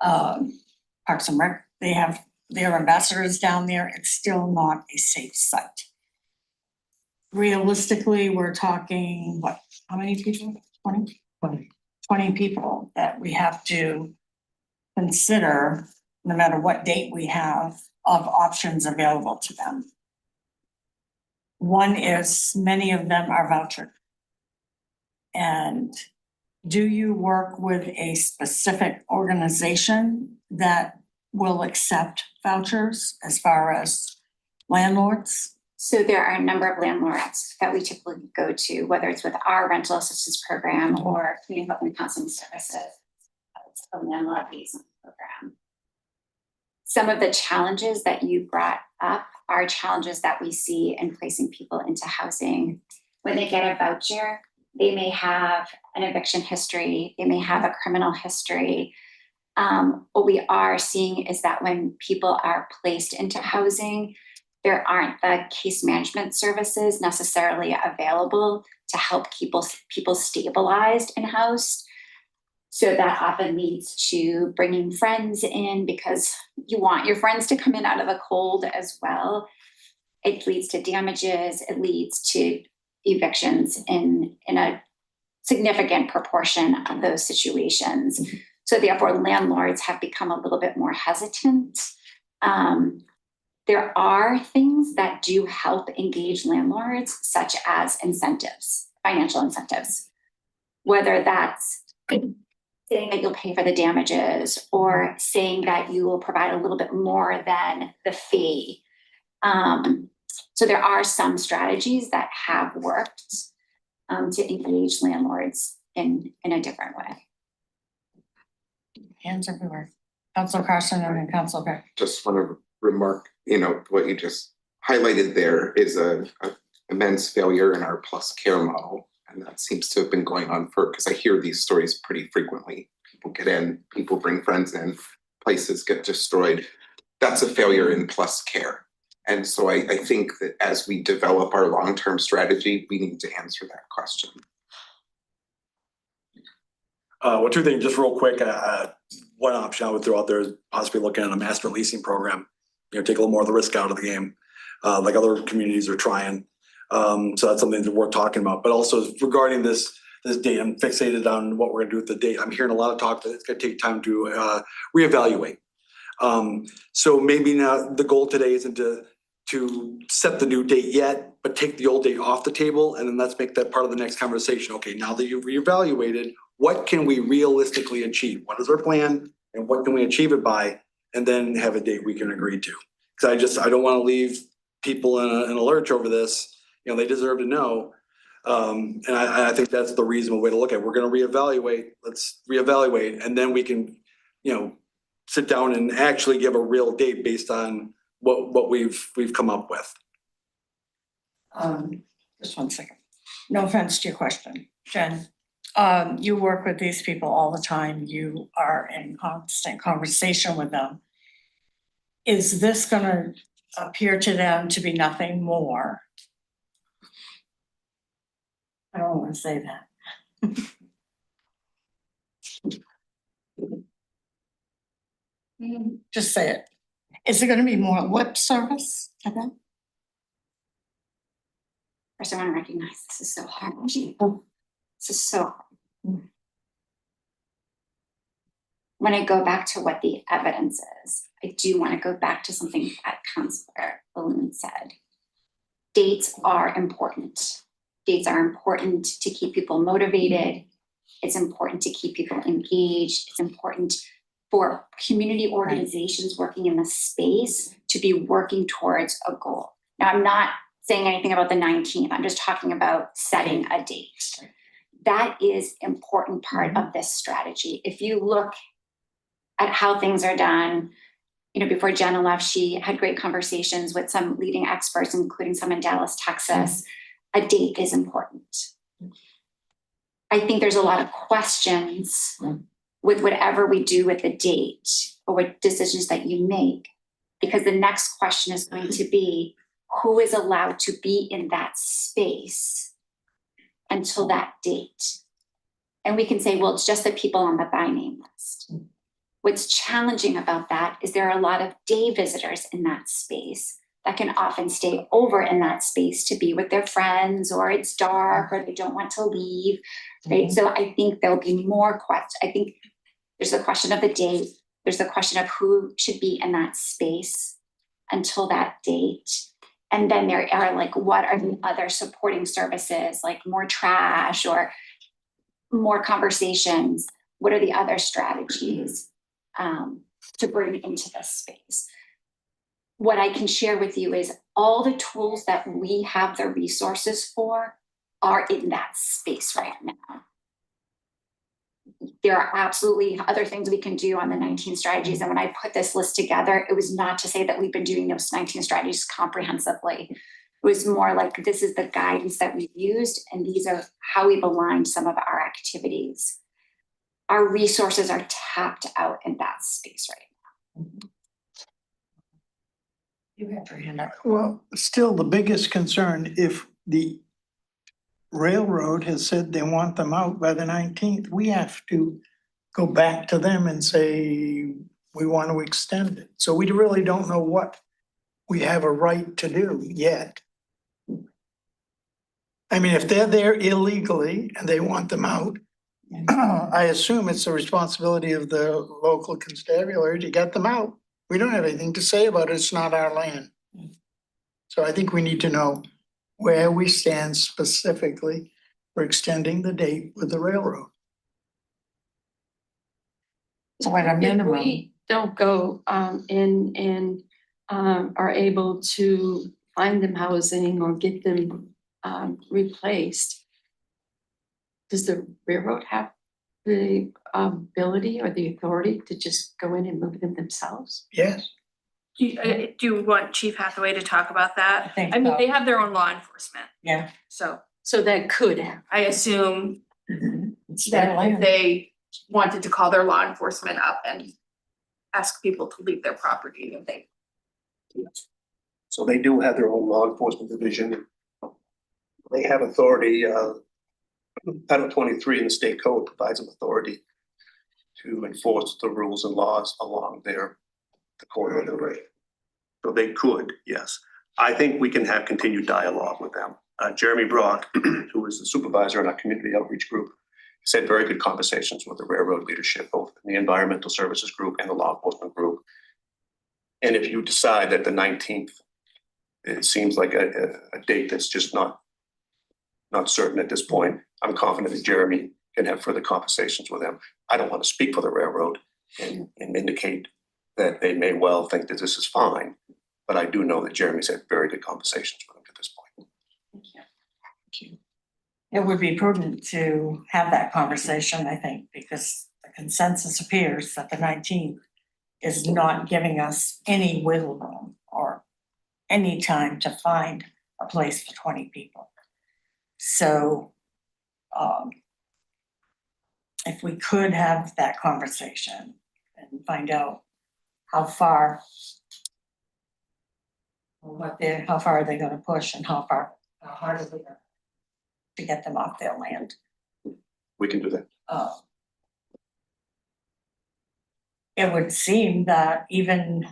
Parks and Rec, they have their ambassadors down there. It's still not a safe site. Realistically, we're talking, what, how many people? 20? 20 people that we have to consider, no matter what date we have, of options available to them. One is, many of them are vouchered. And do you work with a specific organization that will accept vouchers as far as landlords? So there are a number of landlords that we typically go to, whether it's with our rental assistance program or community health and counseling services. It's a landlord liaison program. Some of the challenges that you brought up are challenges that we see in placing people into housing. When they get a voucher, they may have an eviction history, they may have a criminal history. What we are seeing is that when people are placed into housing, there aren't the case management services necessarily available to help people stabilized in house. So that often leads to bringing friends in because you want your friends to come in out of the cold as well. It leads to damages, it leads to evictions in a significant proportion of those situations. So therefore, landlords have become a little bit more hesitant. There are things that do help engage landlords, such as incentives, financial incentives, whether that's saying that you'll pay for the damages or saying that you will provide a little bit more than the fee. So there are some strategies that have worked to engage landlords in a different way. Hands everywhere. Councilor Carson and then Councilor Beck. Just want to remark, what you just highlighted there is a immense failure in our plus care model. And that seems to have been going on because I hear these stories pretty frequently. People get in, people bring friends in, places get destroyed. That's a failure in plus care. And so I think that as we develop our long-term strategy, we need to answer that question. Well, two things, just real quick. One option I would throw out there is possibly looking at a master leasing program. Take a little more of the risk out of the game, like other communities are trying. So that's something that we're talking about. But also regarding this date, I'm fixated on what we're gonna do with the date. I'm hearing a lot of talk that it's gonna take time to reevaluate. So maybe now the goal today isn't to to set the new date yet, but take the old date off the table, and then let's make that part of the next conversation. Okay, now that you've reevaluated, what can we realistically achieve? What is our plan and what can we achieve it by? And then have a date we can agree to. Cause I don't wanna leave people in a lurch over this, you know, they deserve to know. And I think that's the reasonable way to look at it. We're gonna reevaluate, let's reevaluate, and then we can, you know, sit down and actually give a real date based on what we've come up with. Just one second. No offense to your question, Jen. You work with these people all the time. You are in constant conversation with them. Is this gonna appear to them to be nothing more? I don't wanna say that. Just say it. Is it gonna be more lip service to them? First, I want to recognize this is so hard. This is so hard. When I go back to what the evidence is, I do want to go back to something that Councilor Balloon said. Dates are important. Dates are important to keep people motivated. It's important to keep people engaged. It's important for community organizations working in the space to be working towards a goal. Now, I'm not saying anything about the 19th. I'm just talking about setting a date. That is an important part of this strategy. If you look at how things are done, you know, before Jenna left, she had great conversations with some leading experts, including some in Dallas, Texas. A date is important. I think there's a lot of questions with whatever we do with the date or what decisions that you make, because the next question is going to be, who is allowed to be in that space until that date? And we can say, well, it's just the people on the by name list. What's challenging about that is there are a lot of day visitors in that space that can often stay over in that space to be with their friends, or it's dark, or they don't want to leave, right? So I think there'll be more questions. I think there's the question of the date. There's the question of who should be in that space until that date. And then there are like, what are the other supporting services, like more trash or more conversations? What are the other strategies to bring into this space? What I can share with you is all the tools that we have the resources for are in that space right now. There are absolutely other things we can do on the 19 strategies. And when I put this list together, it was not to say that we've been doing those 19 strategies comprehensively. It was more like, this is the guidance that we've used, and these are how we've aligned some of our activities. Our resources are tapped out in that space right now. You have your hand up. Well, still the biggest concern, if the railroad has said they want them out by the 19th, we have to go back to them and say, we want to extend it. So we really don't know what we have a right to do yet. I mean, if they're there illegally and they want them out, I assume it's the responsibility of the local constabulary to get them out. We don't have anything to say about it. It's not our land. So I think we need to know where we stand specifically for extending the date with the railroad. So at a If minimum, we don't go in and are able to find them housing or get them replaced, does the railroad have the ability or the authority to just go in and move them themselves? Yes. Do you want Chief Hathaway to talk about that? I think I mean, so. they have their own law enforcement, yeah. so So that could happen. I assume It's their that if land. they wanted to call their law enforcement up and ask people to leave their property, that they. So they do have their own law enforcement division. They have authority, Title 23 in the state code provides them authority to enforce the rules and laws along the corridor of the rail. So they could, yes. I think we can have continued dialogue with them. Jeremy Brock, who is the supervisor in our community outreach group, said very good conversations with the railroad leadership, both in the environmental services group and the law enforcement group. And if you decide that the 19th it seems like a date that's just not certain at this point. I'm confident that Jeremy can have further conversations with him. I don't want to speak for the railroad and indicate that they may well think that this is fine. But I do know that Jeremy's had very good conversations with him at this point. It would be prudent to have that conversation, I think, because the consensus appears that the 19th is not giving us any wiggle room or any time to find a place for 20 people. So if we could have that conversation and find out how far are they gonna push and how hard are they gonna to get them off their land. We can do that. It would seem that even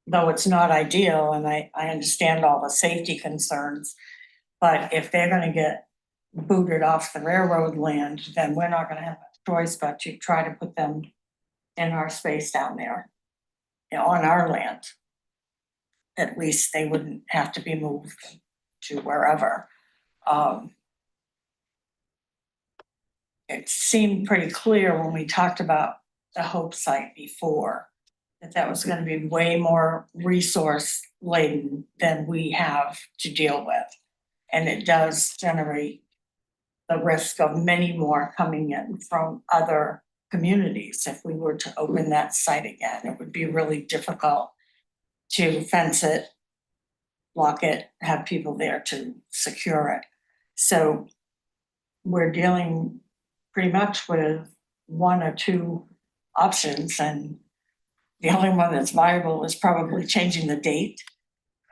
though it's not ideal, and I understand all the safety concerns, but if they're gonna get booted off the railroad land, then we're not gonna have a choice but to try to put them in our space down there, you know, on our land. At least they wouldn't have to be moved to wherever. It seemed pretty clear when we talked about the Hope site before that that was gonna be way more resource laden than we have to deal with. And it does generate the risk of many more coming in from other communities. If we were to open that site again, it would be really difficult to fence it, lock it, have people there to secure it. So we're dealing pretty much with one or two options, and the only one that's viable is probably changing the date.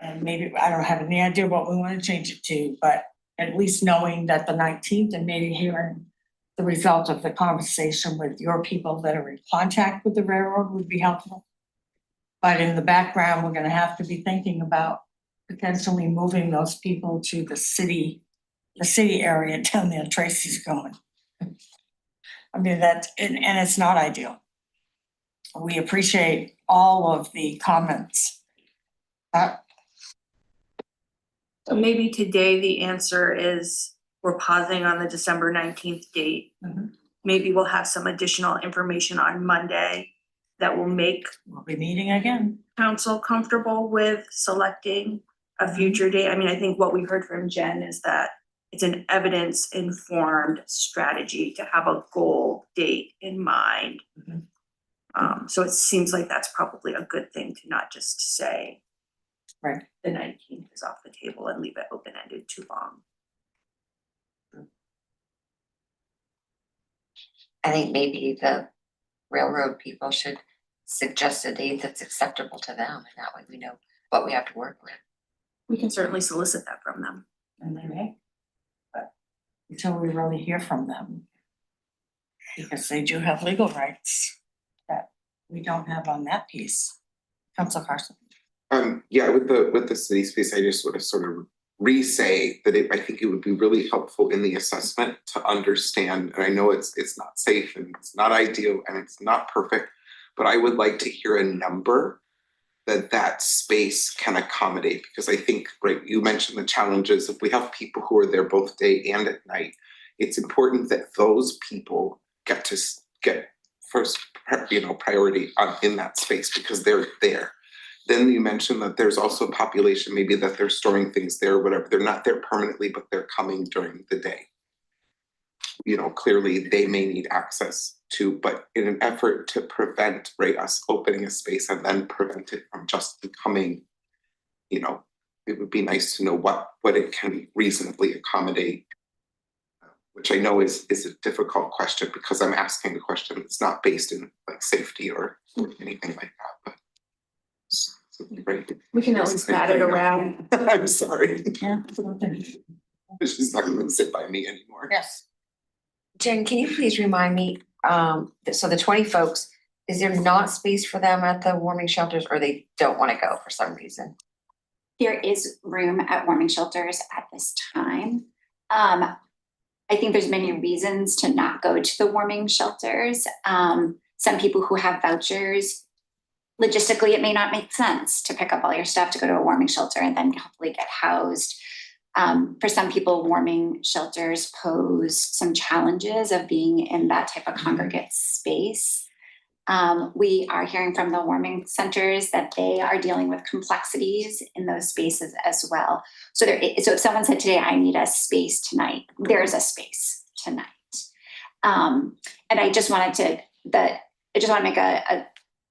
And maybe, I don't have any idea what we want to change it to, but at least knowing that the 19th and maybe hearing the result of the conversation with your people that are in contact with the railroad would be helpful. But in the background, we're gonna have to be thinking about potentially moving those people to the city area down there Tracy's going. I mean, and it's not ideal. We appreciate all of the comments. So maybe today the answer is we're pausing on the December 19th date. Mhm. Maybe we'll have some additional information on Monday that will make We'll be meeting again. council comfortable with selecting a future date. I mean, I think what we heard from Jen is that it's an evidence-informed strategy to have a goal date in mind. Mhm. So it seems like that's probably a good thing to not just say Right. the 19th is off the table and leave it open-ended too long. I think maybe the railroad people should suggest a date that's acceptable to them, and that way we know what we have to work with. We can certainly solicit that from them. And they may. But until we really hear from them. Because they do have legal rights that we don't have on that piece. Council Carson. Yeah, with the city space, I just want to sort of re-say that I think it would be really helpful in the assessment to understand, and I know it's not safe and it's not ideal and it's not perfect, but I would like to hear a number that space can accommodate, because I think, right, you mentioned the challenges. If we have people who are there both day and at night, it's important that those people get first, priority in that space because they're there. Then you mentioned that there's also a population, maybe that they're storing things there or whatever. They're not there permanently, but they're coming during the day. Clearly they may need access to, but in an effort to prevent, right, us opening a space and then prevent it from just becoming, it would be nice to know what it can reasonably accommodate, which I know is a difficult question because I'm asking a question that's not based in like safety or anything like that, but. Right. We can always bat it around. I'm sorry. Yeah. She's not gonna sit by me anymore. Yes. Jen, can you please remind me, so the 20 folks, is there not space for them at the warming shelters, or they don't want to go for some reason? There is room at warming shelters at this time. I think there's many reasons to not go to the warming shelters. Some people who have vouchers logistically, it may not make sense to pick up all your stuff to go to a warming shelter and then hopefully get housed. For some people, warming shelters pose some challenges of being in that type of congregate space. We are hearing from the warming centers that they are dealing with complexities in those spaces as well. So so if someone said today, I need a space tonight, there's a space tonight. And I just wanted to make a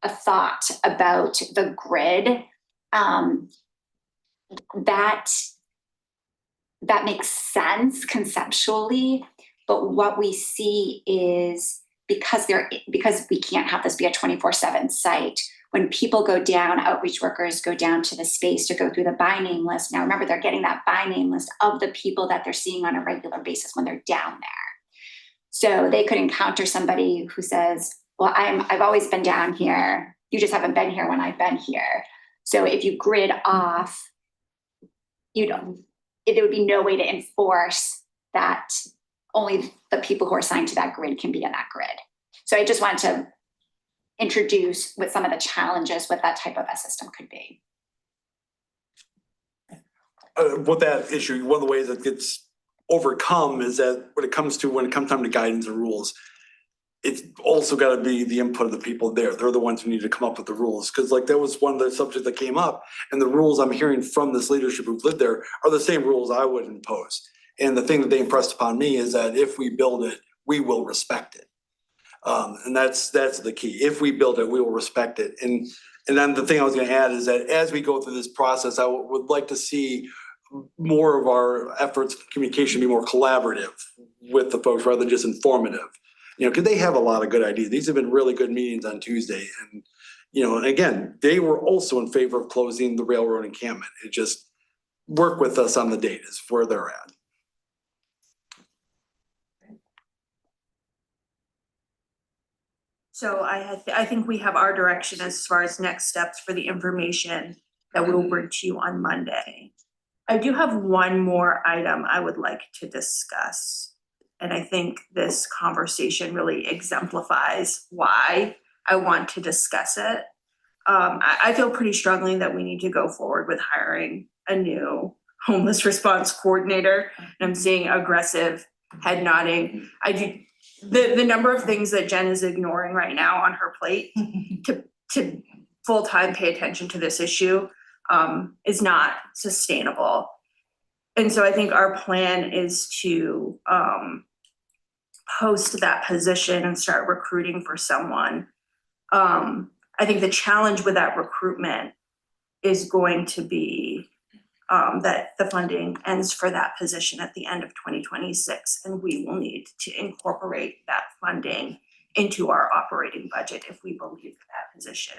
thought about the grid. That makes sense conceptually, but what we see is because we can't have this be a 24/7 site, when people go down, outreach workers go down to the space to go through the by name list. Now remember, they're getting that by name list of the people that they're seeing on a regular basis when they're down there. So they could encounter somebody who says, well, I've always been down here. You just haven't been here when I've been here. So if you grid off, there would be no way to enforce that only the people who are assigned to that grid can be in that grid. So I just wanted to introduce what some of the challenges with that type of a system could be. With that issue, one of the ways that gets overcome is that when it comes time to guidance and rules, it's also got to be the input of the people there. They're the ones who need to come up with the rules. Because like that was one of the subjects that came up, and the rules I'm hearing from this leadership who've lived there are the same rules I would impose. And the thing that they impressed upon me is that if we build it, we will respect it. And that's the key. If we build it, we will respect it. And then the thing I was going to add is that as we go through this process, I would like to see more of our efforts, communication be more collaborative with the folks rather than just informative. Because they have a lot of good ideas. These have been really good meetings on Tuesday. And, and again, they were also in favor of closing the railroad encampment. It just work with us on the date is where they're at. So I think we have our direction as far as next steps for the information that we will bring to you on Monday. I do have one more item I would like to discuss. And I think this conversation really exemplifies why I want to discuss it. I feel pretty strongly that we need to go forward with hiring a new homeless response coordinator. And I'm seeing aggressive head nodding. The number of things that Jen is ignoring right now on her plate to full-time pay attention to this issue is not sustainable. And so I think our plan is to post that position and start recruiting for someone. I think the challenge with that recruitment is going to be that the funding ends for that position at the end of 2026, and we will need to incorporate that funding into our operating budget if we believe that position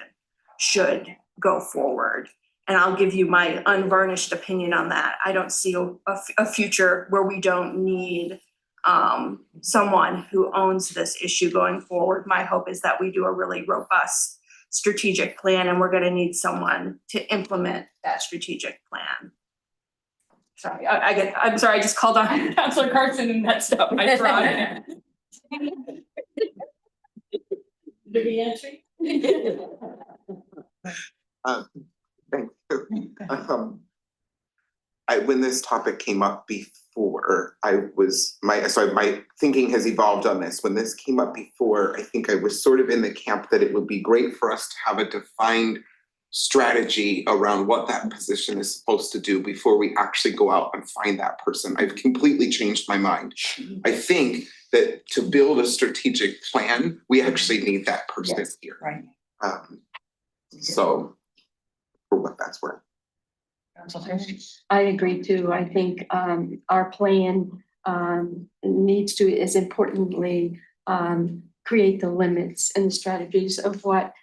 should go forward. And I'll give you my unvarnished opinion on that. I don't see a future where we don't need someone who owns this issue going forward. My hope is that we do a really robust strategic plan, and we're going to need someone to implement that strategic plan. Sorry, I'm sorry, I just called on Councilor Carson and that stuff. I tried. Did he answer? Thank you. When this topic came up before, my thinking has evolved on this. When this came up before, I think I was sort of in the camp that it would be great for us to have a defined strategy around what that position is supposed to do before we actually go out and find that person. I've completely changed my mind. I think that to build a strategic plan, we actually need that person here. Right. So for what that's worth. I agree too. I think our plan needs to, as importantly, create the limits and the strategies of what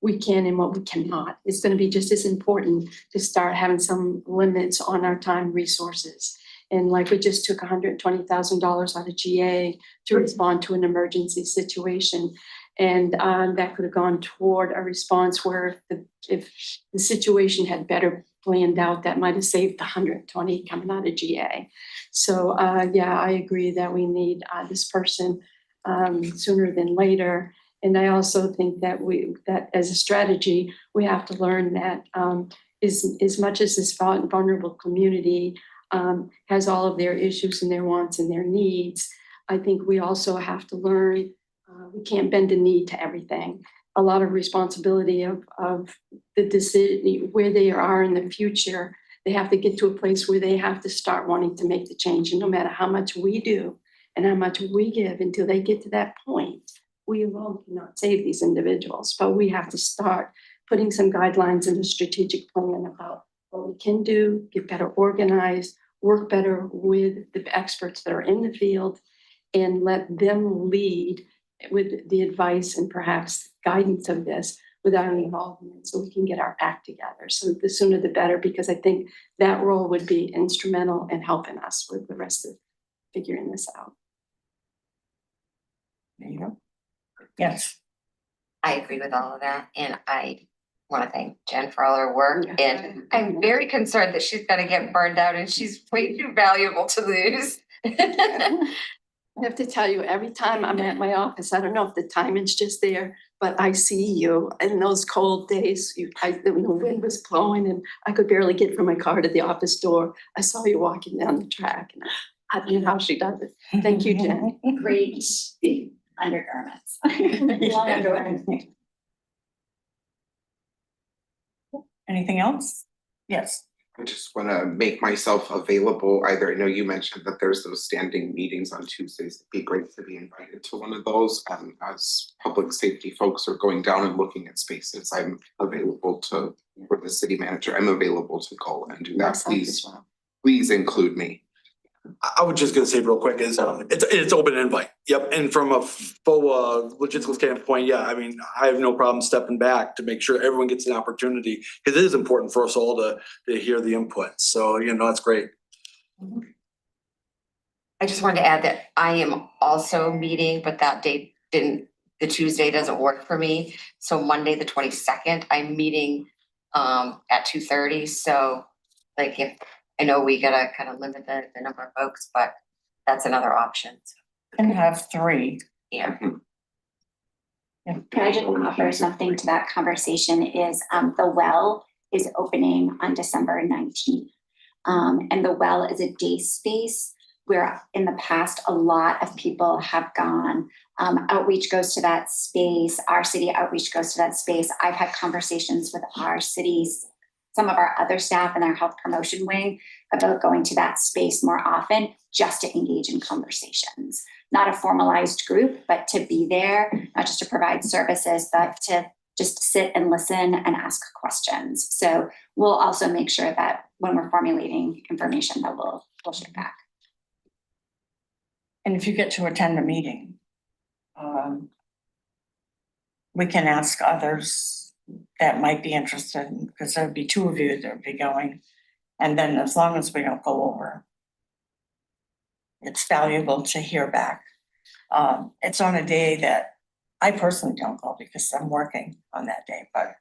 we can and what we cannot. It's going to be just as important to start having some limits on our time resources. And like we just took $120,000 out of GA to respond to an emergency situation. And that could have gone toward a response where if the situation had better planned out, that might have saved the 120 coming out of GA. So yeah, I agree that we need this person sooner than later. And I also think that that as a strategy, we have to learn that as much as this vulnerable community has all of their issues and their wants and their needs, I think we also have to learn we can't bend the knee to everything. A lot of responsibility of the decision where they are in the future. They have to get to a place where they have to start wanting to make the change. And no matter how much we do and how much we give until they get to that point, we alone cannot save these individuals. But we have to start putting some guidelines in the strategic plan about what we can do, get better organized, work better with the experts that are in the field, and let them lead with the advice and perhaps guidance of this without our involvement, so we can get our act together. So the sooner the better, because I think that role would be instrumental in helping us with the rest of figuring this out. There you go. Yes. I agree with all of that, and I want to thank Jen for all her work, and I'm very concerned that she's gonna get burned out, and she's way too valuable to lose. I have to tell you, every time I'm at my office, I don't know if the timing's just there, but I see you in those cold days. When the wind was blowing and I could barely get from my car to the office door. I saw you walking down the track, and I don't know how she does it. Thank you, Jen. Great undergarments. Long undergarments. Anything else? Yes. I just wanna make myself available. Either, I know you mentioned that there's those standing meetings on Tuesdays. It'd be great to be invited to one of those. As public safety folks are going down and looking at spaces, I'm available to, for the city manager, I'm available to go and do that. Myself as well. Please include me. I was just gonna say real quick is, it's open invite. Yep, and from a full logistical standpoint, yeah, I mean, I have no problem stepping back to make sure everyone gets an opportunity. Cause it is important for us all to hear the input. So, that's great. I just wanted to add that I am also meeting, but that date the Tuesday doesn't work for me. So Monday, the 22nd, I'm meeting at 2:30. So like if, I know we gotta kind of limit the number of folks, but that's another option. And have 3. Yeah. Can I just offer something to that conversation is the well is opening on December 19th. And the well is a day space where in the past, a lot of people have gone. Outreach goes to that space. Our city outreach goes to that space. I've had conversations with our cities, some of our other staff in our health promotion wing about going to that space more often just to engage in conversations. Not a formalized group, but to be there, not just to provide services, but to just sit and listen and ask questions. So we'll also make sure that when we're formulating information that we'll share back. And if you get to attend a meeting, we can ask others that might be interested, because there'd be 2 of you that would be going. And then as long as we don't go over, it's valuable to hear back. It's on a day that I personally don't go because I'm working on that day, but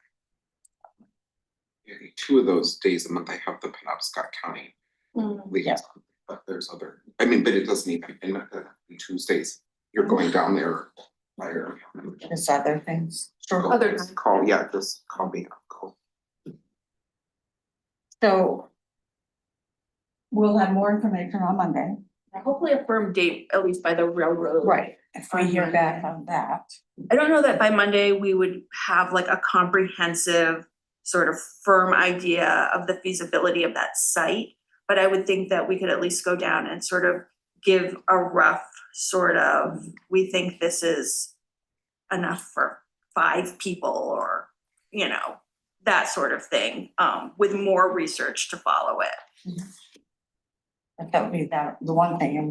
2 of those days a month, I have the Penobscot County liaison, but there's other, I mean, but it doesn't even, in Tuesdays, you're going down there. there's other things. Sure. Others. Just call me, cool. So we'll have more information on Monday. Hopefully a firm date, at least by the railroad. Right. If we hear back on that. I don't know that by Monday we would have like a comprehensive sort of firm idea of the feasibility of that site. But I would think that we could at least go down and sort of give a rough sort of, we think this is enough for 5 people or, that sort of thing, with more research to follow it. But that would be the one thing, and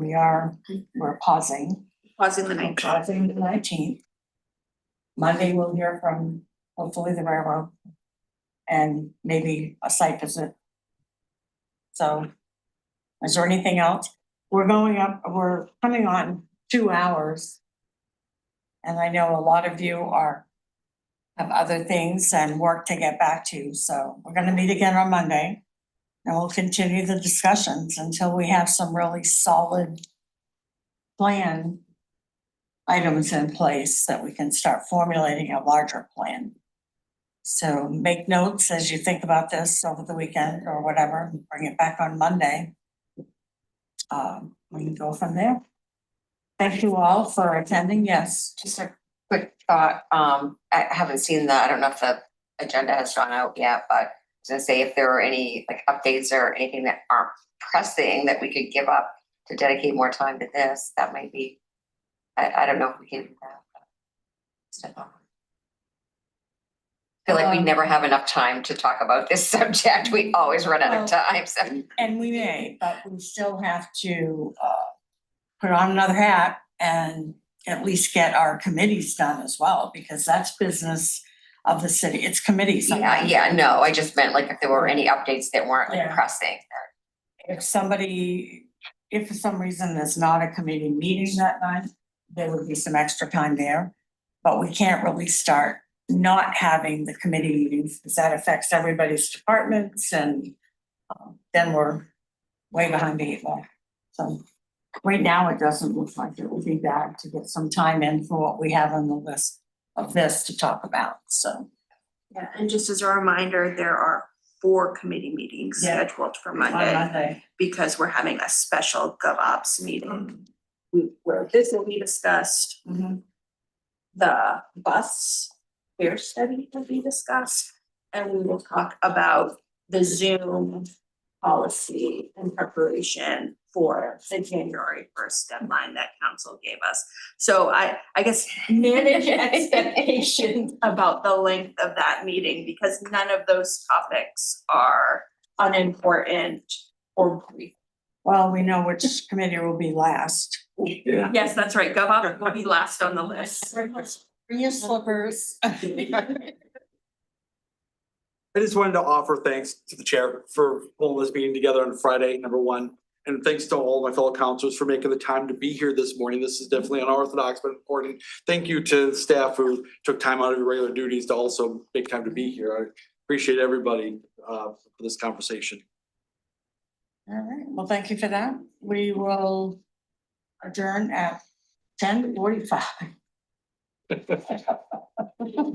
we're pausing. Pausing the We're 19th. pausing the 19th. Monday we'll hear from hopefully the railroad and maybe a site visit. So is there anything else? We're coming on 2 hours. And I know a lot of you have other things and work to get back to. So we're gonna meet again on Monday. And we'll continue the discussions until we have some really solid plan items in place that we can start formulating a larger plan. So make notes as you think about this over the weekend or whatever, bring it back on Monday. We can go from there. Thank you all for attending. Yes. Just a quick thought, I haven't seen I don't know if the agenda has gone out yet, but I was gonna say if there were any like updates or anything that aren't pressing that we could give up to dedicate more time to this, that might be, I don't know if we can do that. Step up. I feel like we never have enough time to talk about this subject. We always run out of time, so. And we may, but we still have to put on another hat and at least get our committees done as well, because that's business of the city. It's committees. Yeah, no, I just meant like if there were any updates that weren't like Yeah. pressing. If for some reason there's not a committee meeting that night, there would be some extra time there. But we can't really start not having the committee meetings because that affects everybody's departments and then we're way behind the eight ball. So right now, it doesn't look like it will be bad to get some time in for what we have on the list of this to talk about, so. Yeah, and just as a reminder, there are 4 committee meetings Yeah. scheduled for On Monday Monday. because we're having a special GovOps meeting. Where this will be discussed, Mhm. the bus fare study will be discussed. And we will talk about the Zoom policy in preparation for the January 1st deadline that council gave us. So I guess manage expectations about the length of that meeting because none of those topics are unimportant or brief. Well, we know which committee will be last. Yeah. Yes, that's right. GovOps will be last on the list. Bring your slippers. I just wanted to offer thanks to the chair for pulling this meeting together on Friday, number one. And thanks to all my fellow councilors for making the time to be here this morning. This is definitely unorthodox, but important. Thank you to the staff who took time out of your regular duties to also make time to be here. I appreciate everybody for this conversation. All right, well, thank you for that. We will adjourn at 10:45.